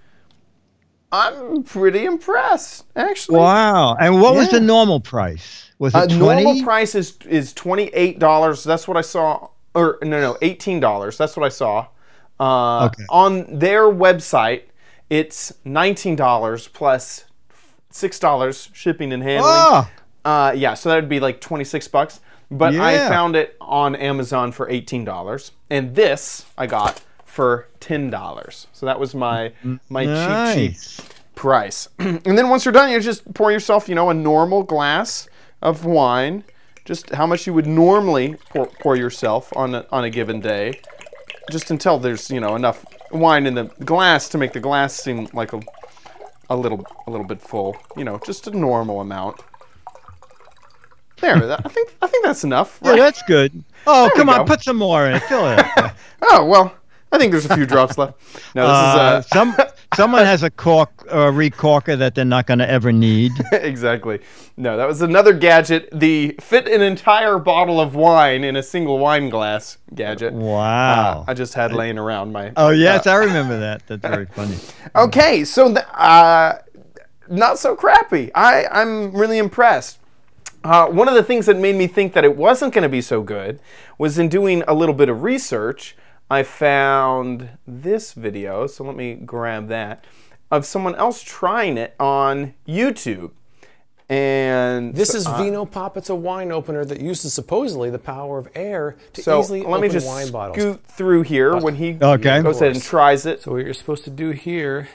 I'm pretty impressed, actually. Wow. And what was the normal price? Was it $20? Normal price is $28. That's what I saw. Or no, $18. That's what I saw. On their website, it's $19 plus $6 shipping and handling. Oh. Yeah, so that would be like $26. But I Yeah. found it on Amazon for $18, and this I got for $10. So that was my cheap Nice. price. And then once you're done, you just pour yourself, a normal glass of wine, just how much you would normally pour yourself on a given day, just until there's enough wine in the glass to make the glass seem like a little bit full. Just a normal amount. There, I think that's enough. Yeah, Right? that's good. Oh, There we come on, go. put some more in it. Fill it up. Oh well, I think there's a few drops left. No, this is Someone has a recorker that they're not going to ever need. exactly. No, that was another gadget. The fit an entire bottle of wine in a single wine glass gadget. Wow. I just had laying around my. Oh yes, I remember that. That's very funny. Okay, so not so crappy. I'm really impressed. One of the things that made me think that it wasn't going to be so good was in doing a little bit of research, I found this video, so let me grab that, of someone else trying it on YouTube. And this is Vino Pop. It's a wine opener that uses supposedly the power of air to easily let me open just wine bottles. scoot through here when he Okay. goes ahead and tries it. So what you're supposed to do here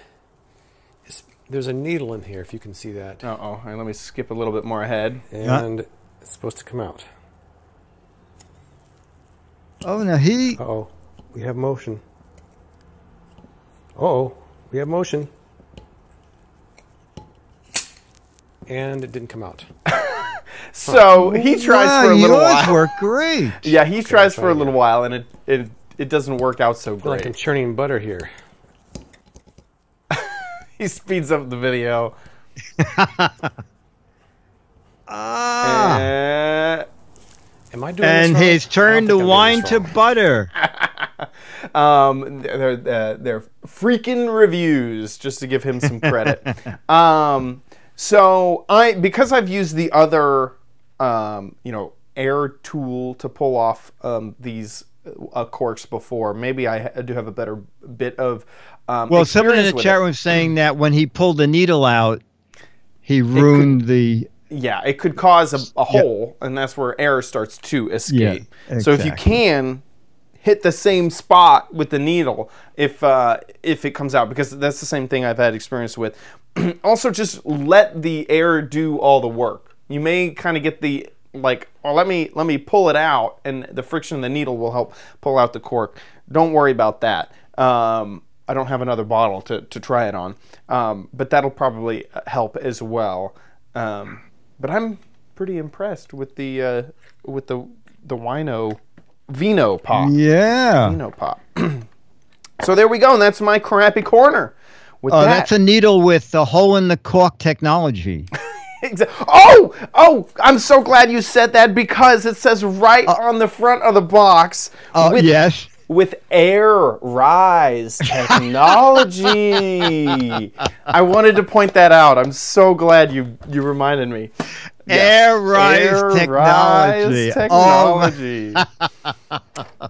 is there's a needle in here, if you can see that. Uh-oh. And let me skip a little bit more ahead. And it's supposed to come out. Oh, now he... Uh-oh. We have motion. Uh-oh. We have motion. And it didn't come out. So he tries for a little yours while. worked great. Yeah, he tries for a little while, and it doesn't work out so I feel like I'm great. churning butter here. He speeds up the video. Am I doing this And wrong? he's turned the wine to butter. They're freaking reviews, just to give him some credit. So because I've used the other, air tool to pull off these corks before, maybe I do have a better bit of Well, someone in experience the with chat it. room saying that when he pulled the needle out, he ruined the... Yeah, it could cause a hole, and that's where air starts to escape. Yeah, So if you exactly. can hit the same spot with the needle, if it comes out, because that's the same thing I've had experience with. Also, just let the air do all the work. You may kind of get the let me pull it out, and the friction of the needle will help pull out the cork. Don't worry about that. I don't have another bottle to try it on, but that'll probably help as well. But I'm pretty impressed with the Vino Pop. Yeah. Vino Pop. So there we go, and that's my crappy corner. With that. That's a needle with the hole in the cork technology. Oh! I'm so glad you said that, because it says right on the front of the box. Yes. With air rise technology. I wanted to point that out. I'm so glad you reminded me. Air rise technology. Technology.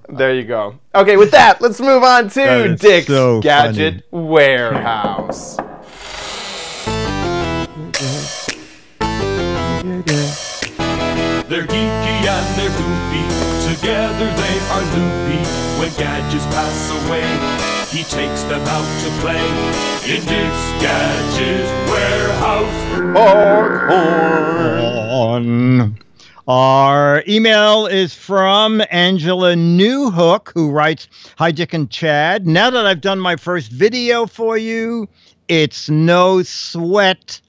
There you go. Okay, with that, let's move on to Dick's Gadget Warehouse. They're geeky and they're goofy, together they are loopy. When gadgets pass away, he takes them out to play in Dick's Gadget Warehouse. Our email is from Angela Newhook, who writes, "Hi Dick and Chad. Now that I've done my first video for you, it's no sweat."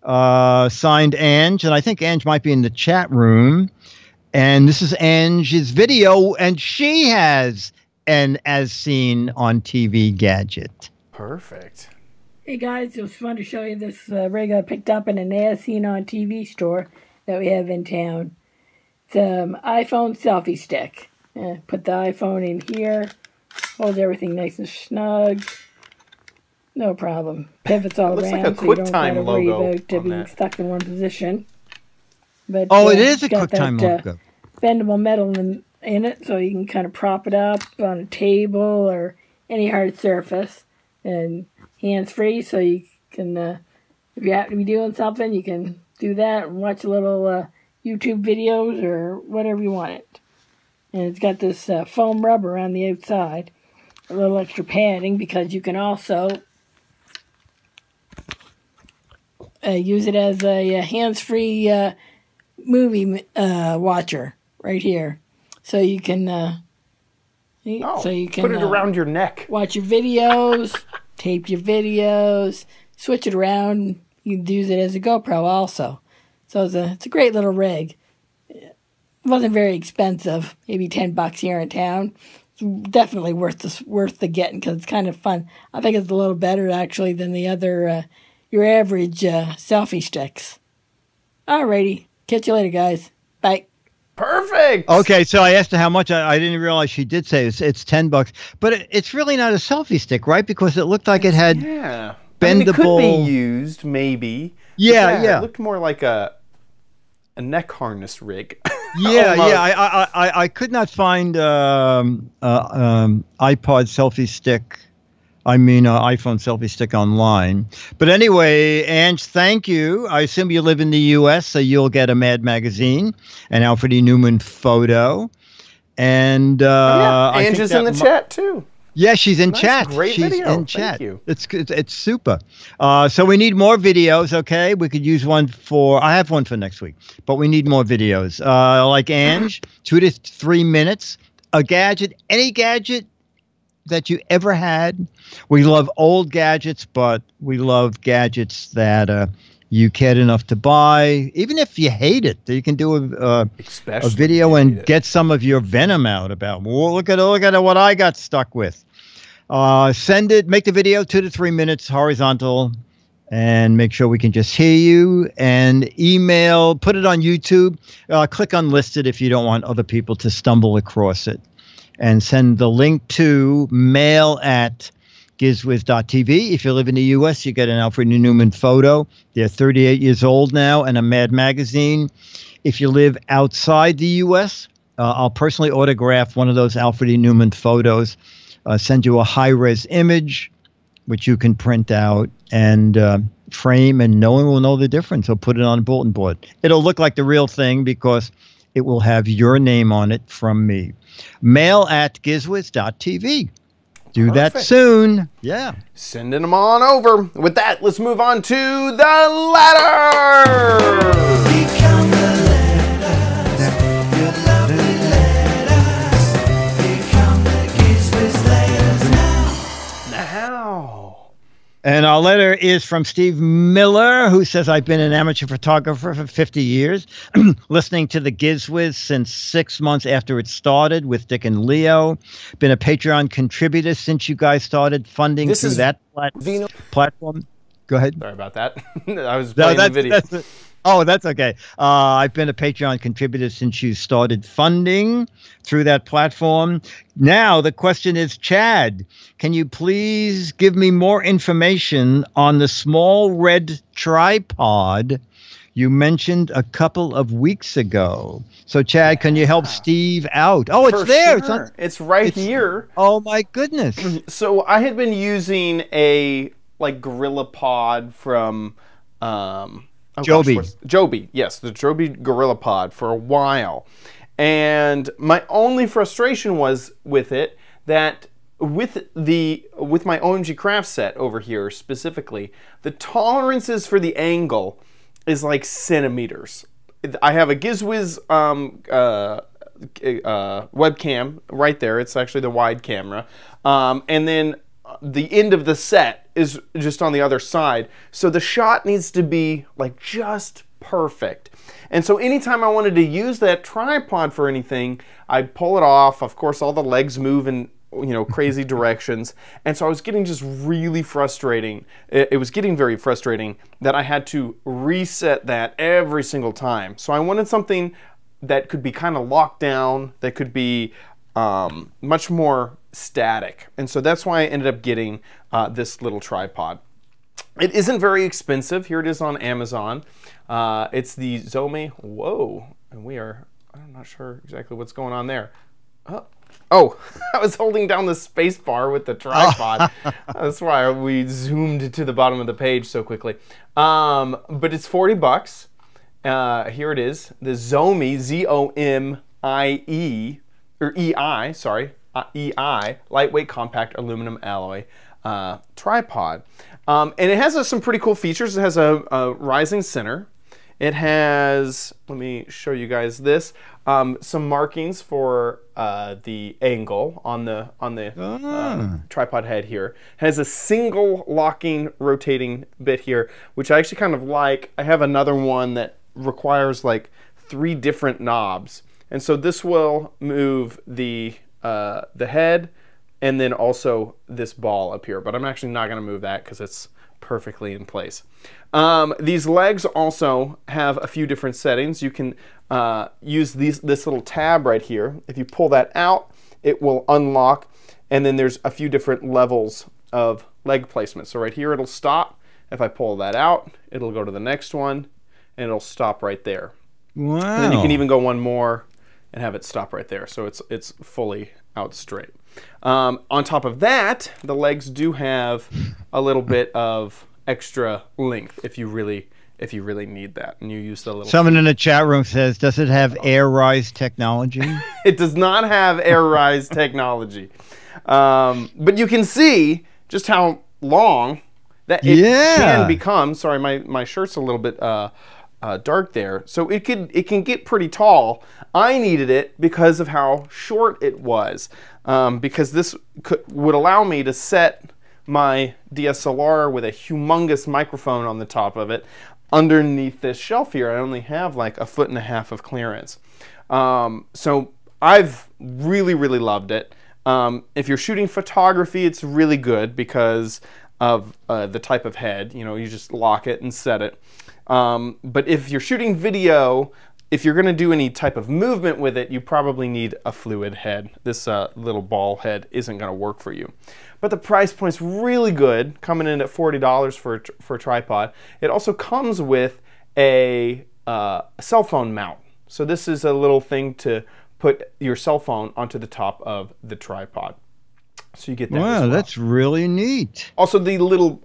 Signed Ange, and I think Ange might be in the chat room. And this is Ange's video, and she has an as seen on TV gadget. Perfect. Hey guys, it was fun to show you this rig I picked up in an as seen on TV store that we have in town. It's an iPhone selfie stick. Put the iPhone in here, holds everything nice and snug. No problem. Pivots all Looks around, like a so you don't QuickTime gotta worry logo about on being that. stuck in one position. But It is a it's got QuickTime that, logo. bendable metal in it, so you can kind of prop it up on a table or any hard surface, and hands-free, so you can, if you happen to be doing something, you can do that and watch a little YouTube videos or whatever you want it. And it's got this foam rubber on the outside, a little extra padding, because you can also use it as a hands-free movie watcher right here. So you can put it around your neck. Watch your videos, tape your videos, switch it around. You can use it as a GoPro also. So it's a great little rig. It wasn't very expensive, maybe $10 here in town. It's definitely worth the getting because it's kind of fun. I think it's a little better actually than the other your average selfie sticks. Alrighty, catch you later, guys. Bye. Perfect. Okay, so I asked her how much. I didn't realize she did say it's $10, but it's really not a selfie stick, right? Because it looked like it had bendable. I mean, it could be used, maybe. Yeah. It looked more like a neck harness rig. Yeah. I could not find iPod selfie stick. iPhone selfie stick online. But anyway, Ange, thank you. I assume you live in the U.S., so you'll get a Mad Magazine, an Alfred E. Newman photo. And Ange is in the chat, too. Yeah, she's in chat. Great she's video. in chat. Thank you. It's super. So we need more videos, okay? We could use one I have one for next week, but we need more videos. Like Ange, 2 to 3 minutes, a gadget, any gadget that you ever had. We love old gadgets, but we love gadgets that you cared enough to buy. Even if you hate it, you can do a video and get some of your venom out about, well, look at what I got stuck with. Send it, make the video 2 to 3 minutes horizontal, and make sure we can just hear you, and email, put it on YouTube, click unlisted if you don't want other people to stumble across it, and send the link to mail@gizwiz.tv. If you live in the U.S., you get an Alfred E. Newman photo. They're 38 years old now, and a Mad Magazine. If you live outside the U.S., I'll personally autograph one of those Alfred E. Newman photos, send you a high-res image, which you can print out and frame, and no one will know the difference. I'll put it on a bulletin board. It'll look like the real thing because it will have your name on it from me. Mail@gizwiz.tv. Do that soon. Yeah. Sending them on over. With that, let's move on to the letter. Become the letter. Your lovely letters. Become the Giz Wiz letters now. And our letter is from Steve Miller, who says, I've been an amateur photographer for 50 years, listening to the Giz Wiz since 6 months after it started with Dick and Leo. Been a Patreon contributor since you guys started funding through that platform. Go ahead. Sorry about that. I was playing the video. That's okay. I've been a Patreon contributor since you started funding through that platform. Now, the question is, Chad, can you please give me more information on the small red tripod you mentioned a couple of weeks ago? So, Chad, can you help Steve out? Oh, it's there. Sure. It's right here. Oh, my goodness. So I had been using a Gorilla Pod from... Joby. Joby, yes, the Joby Gorilla Pod for a while. And my only frustration was with it that with my OMG craft set over here specifically, the tolerances for the angle is like centimeters. I have a Giz Wiz webcam right there. It's actually the wide camera. And then the end of the set is just on the other side. So the shot needs to be just perfect. And so anytime I wanted to use that tripod for anything, I'd pull it off. Of course, all the legs move in crazy directions. And so I was getting just really frustrating. It was getting very frustrating that I had to reset that every single time. So I wanted something that could be kind of locked down, that could be much more static. And so that's why I ended up getting this little tripod. It isn't very expensive. Here it is on Amazon. It's the Zome. Whoa. And I'm not sure exactly what's going on there. Oh, I was holding down the space bar with the tripod. That's why we zoomed to the bottom of the page so quickly. But it's $40. Here it is, the Zomie, Z-O-M-I-E, or E-I, sorry, E-I, lightweight compact aluminum alloy tripod. And it has some pretty cool features. It has a rising center. It has, let me show you guys this, some markings for the angle on the tripod head here. It has a single locking rotating bit here, which I actually kind of like. I have another one that requires like 3 different knobs. And so this will move the head and then also this ball up here. But I'm actually not going to move that because it's perfectly in place. These legs also have a few different settings. You can use this little tab right here. If you pull that out, it will unlock, and then there's a few different levels of leg placement. So right here it'll stop. If I pull that out, it'll go to the next one, and it'll stop right there. Wow. And then you can even go one more and have it stop right there. So it's fully out straight. On top of that, the legs do have a little bit of extra length if you really need that, and you use the little. Someone in the chat room says, "Does it have air rise technology?" It does not have air rise technology, but you can see just how long that it can become. Sorry, my shirt's a little bit dark there, so it can get pretty tall. I needed it because of how short it was, because this would allow me to set my DSLR with a humongous microphone on the top of it underneath this shelf here. I only have like 1.5 feet of clearance. So I've really loved it. If you're shooting photography, it's really good because of the type of head. You know, you just lock it and set it. But if you're shooting video, if you're going to do any type of movement with it, you probably need a fluid head. This little ball head isn't going to work for you. But the price point's really good, coming in at $40 for a tripod. It also comes with a cell phone mount. So this is a little thing to put your cell phone onto the top of the tripod. So you get that. Wow, as well. That's really neat. Also, the little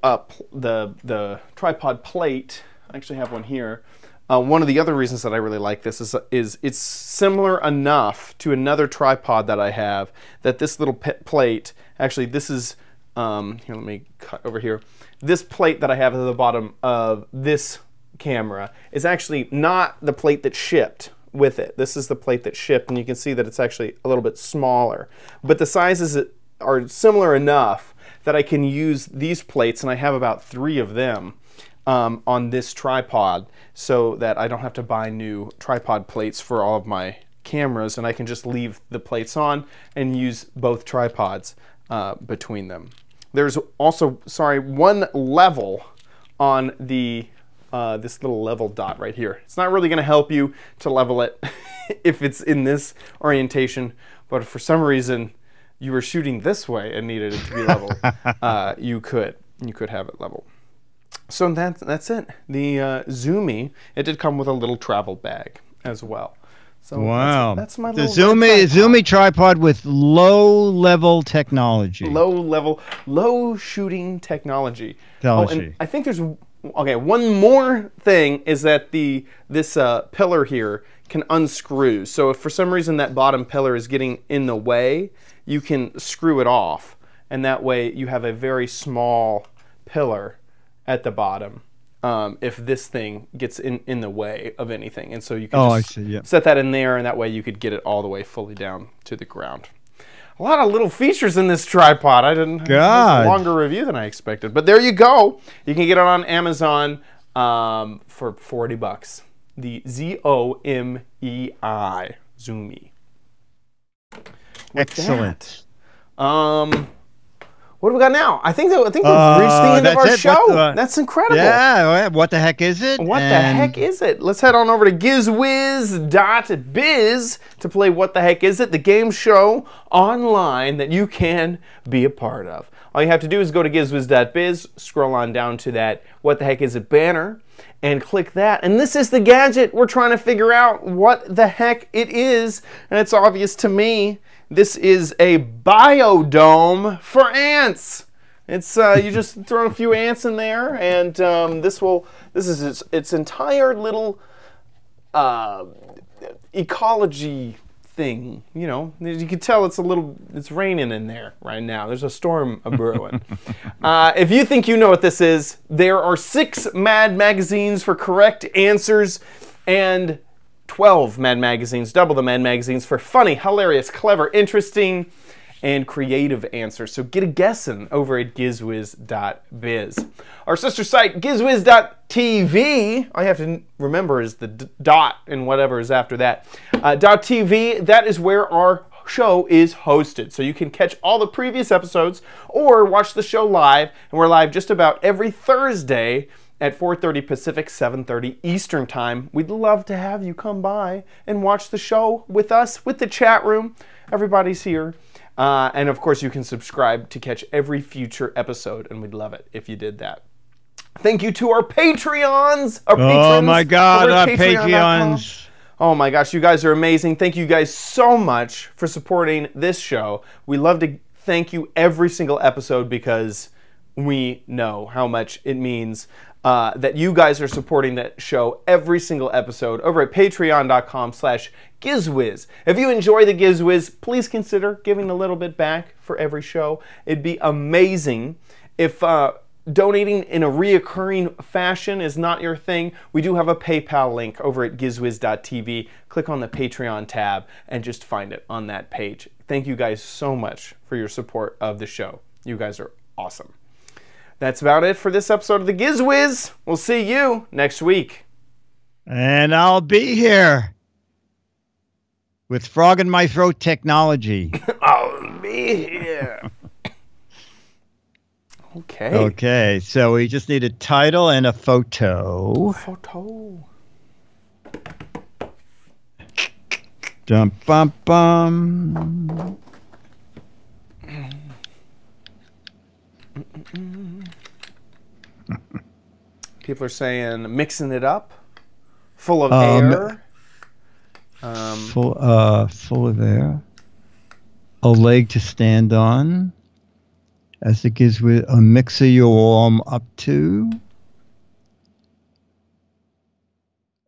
the tripod plate. I actually have one here. One of the other reasons that I really like this is it's similar enough to another tripod that I have that this little plate, actually this is, here, let me cut over here. This plate that I have at the bottom of this camera is actually not the plate that shipped with it. This is the plate that shipped, and you can see that it's actually a little bit smaller. But the sizes are similar enough that I can use these plates, and I have about 3 of them. On this tripod, so that I don't have to buy new tripod plates for all of my cameras, and I can just leave the plates on and use both tripods between them. There's also, sorry, one level on the this little level dot right here. It's not really going to help you to level it if it's in this orientation, but if for some reason you were shooting this way and needed it to be level, you could have it level. So that's it. The Zomie, it did come with a little travel bag as well. So wow, that's my the little Zomie tripod with low-level technology. Low shooting technology. Oh, and I think there's one more thing is that this pillar here can unscrew. So if for some reason that bottom pillar is getting in the way, you can screw it off, and that way you have a very small pillar at the bottom if this thing gets in the way of anything. And so you can set that in there, and that way you could get it all the way fully down to the ground. A lot of little features in this tripod. I didn't have a longer review than I expected. But there you go. You can get it on Amazon for $40. The Z-O-M-E-I, Zomie. Excellent. What do we got now? I think we've reached the end of our show. That's incredible. Yeah, what the heck is it? What the heck is it? Let's head on over to gizwiz.biz to play What the Heck Is It, the game show online that you can be a part of. All you have to do is go to gizwiz.biz, scroll on down to that What the Heck Is It banner, and click that. And this is the gadget we're trying to figure out what the heck it is. And it's obvious to me. This is a biodome for ants. It's you just throw a few ants in there, and this is its entire little ecology thing. You know, you can tell it's raining in there right now. There's a storm brewing. If you think you know what this is, there are 6 Mad magazines for correct answers and 12 Mad magazines, double the Mad magazines for funny, hilarious, clever, interesting, and creative answers. So get a guessing over at gizwiz.biz. Our sister site, gizwiz.tv, all you have to remember is the dot and whatever is after that. .tv, that is where our show is hosted. So you can catch all the previous episodes or watch the show live. And we're live just about every Thursday at 4:30 Pacific, 7:30 Eastern Time. We'd love to have you come by and watch the show with us, with the chat room. Everybody's here. And of course, you can subscribe to catch every future episode, and we'd love it if you did that. Thank you to our Patreons. Our Oh patrons my God, over at our patreon.com. Patreons. Oh my gosh, you guys are amazing. Thank you guys so much for supporting this show. We love to thank you every single episode because we know how much it means that you guys are supporting that show every single episode over at patreon.com/GizWiz. If you enjoy the Giz Wiz, please consider giving a little bit back for every show. It'd be amazing if donating in a reoccurring fashion is not your thing. We do have a PayPal link over at gizwiz.tv. Click on the Patreon tab and just find it on that page. Thank you guys so much for your support of the show. You guys are awesome. That's about it for this episode of the Giz Wiz. We'll see you next week. And I'll be here with frog in my throat technology. I'll be here. Okay. Okay, so we just need a title and a photo. Photo. Dum bum bum. People are saying mixing it up, full of air. Full of air. A leg to stand on. As it gives with a mixer you warm up to.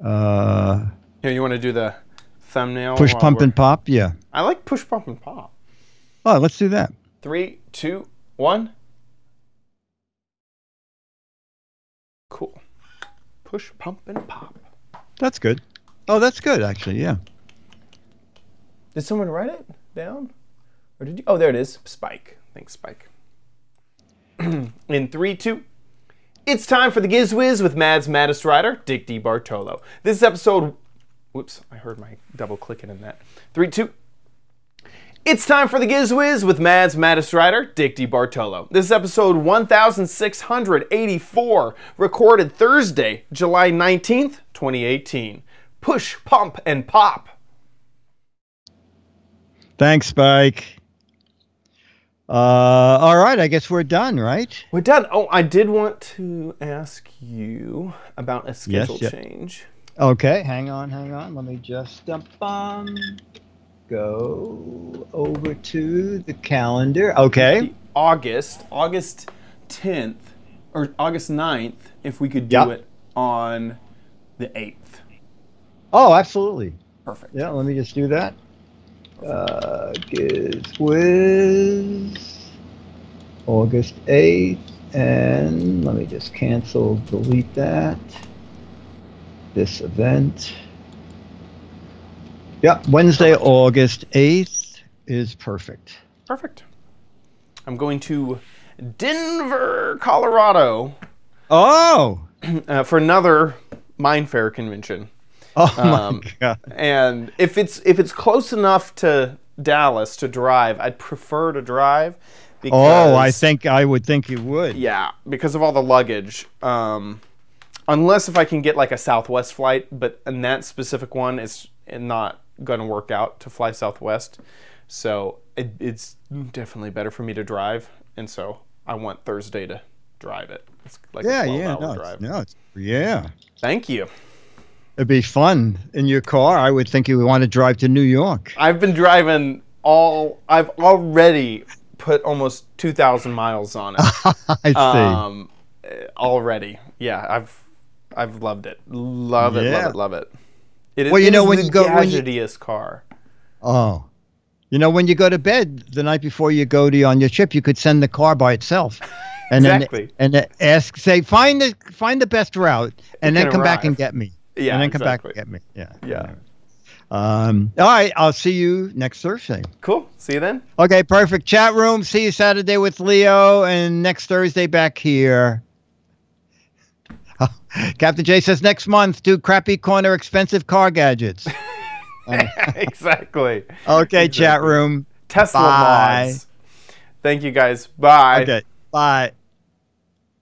Here, you want to do the thumbnail? Push, pump, and pop? Yeah. I like push, pump, and pop. Oh, let's do that. 3, 2, 1. Cool. Push, pump, and pop. That's good. Oh, that's good, actually, yeah. Did someone write it down? Or did you? Oh, there it is. Spike. Thanks, Spike. In 3, 2. It's time for the Giz Wiz with Mad's Maddest Writer, Dick D. Bartolo. This is episode... Whoops, I heard my double clicking in that. 3, 2. It's time for the Giz Wiz with Mad's Maddest Writer, Dick D. Bartolo. This is episode 1684, recorded Thursday, July 19th, 2018. Push, pump, and pop. Thanks, Spike. All right, I guess we're done, right? We're done. Oh, I did want to ask you about a schedule change. Okay, hang on. Let me just go over to the calendar. Okay. August 10th, or August 9th, if we could do it on the 8th. Oh, absolutely. Perfect. Yeah, let me just do that. Giz Wiz, August 8th, and let me just delete that. This event. Yeah, Wednesday, August 8th is perfect. Perfect. I'm going to Denver, Colorado. Oh! For another Mind Fair convention. Oh my God! And if it's close enough to Dallas to drive, I'd prefer to drive. Because, I would think you would. Yeah, because of all the luggage. Unless if I can get like a Southwest flight, but in that specific one, it's not going to work out to fly Southwest. So it's definitely better for me to drive, and so I want Thursday to drive it. It's like a 12-hour drive. Yeah. Thank you. It'd be fun in your car. I would think you would want to drive to New York. I've been driving I've already put almost 2,000 miles on it. I see. Already. Yeah, I've loved it. Love it. It, Well, you it know, is when the you go- when you- gadgetiest car. Oh. You know, when you go to bed the night before you go to on your trip, you could send the car by itself. And Exactly. then ask, say, find the best route, and It then can come back arrive. and get me. Yeah, and then come back exactly. and get me. Yeah. Yeah. All right. I'll see you next Thursday. Cool. See you then. Okay, perfect. Chat room. See you Saturday with Leo, and next Thursday back here. Captain J says next month do crappy corner expensive car gadgets. Exactly. Okay, Exactly. chat room. Tesla Bye. mods. Thank you guys. Bye. Okay. Bye.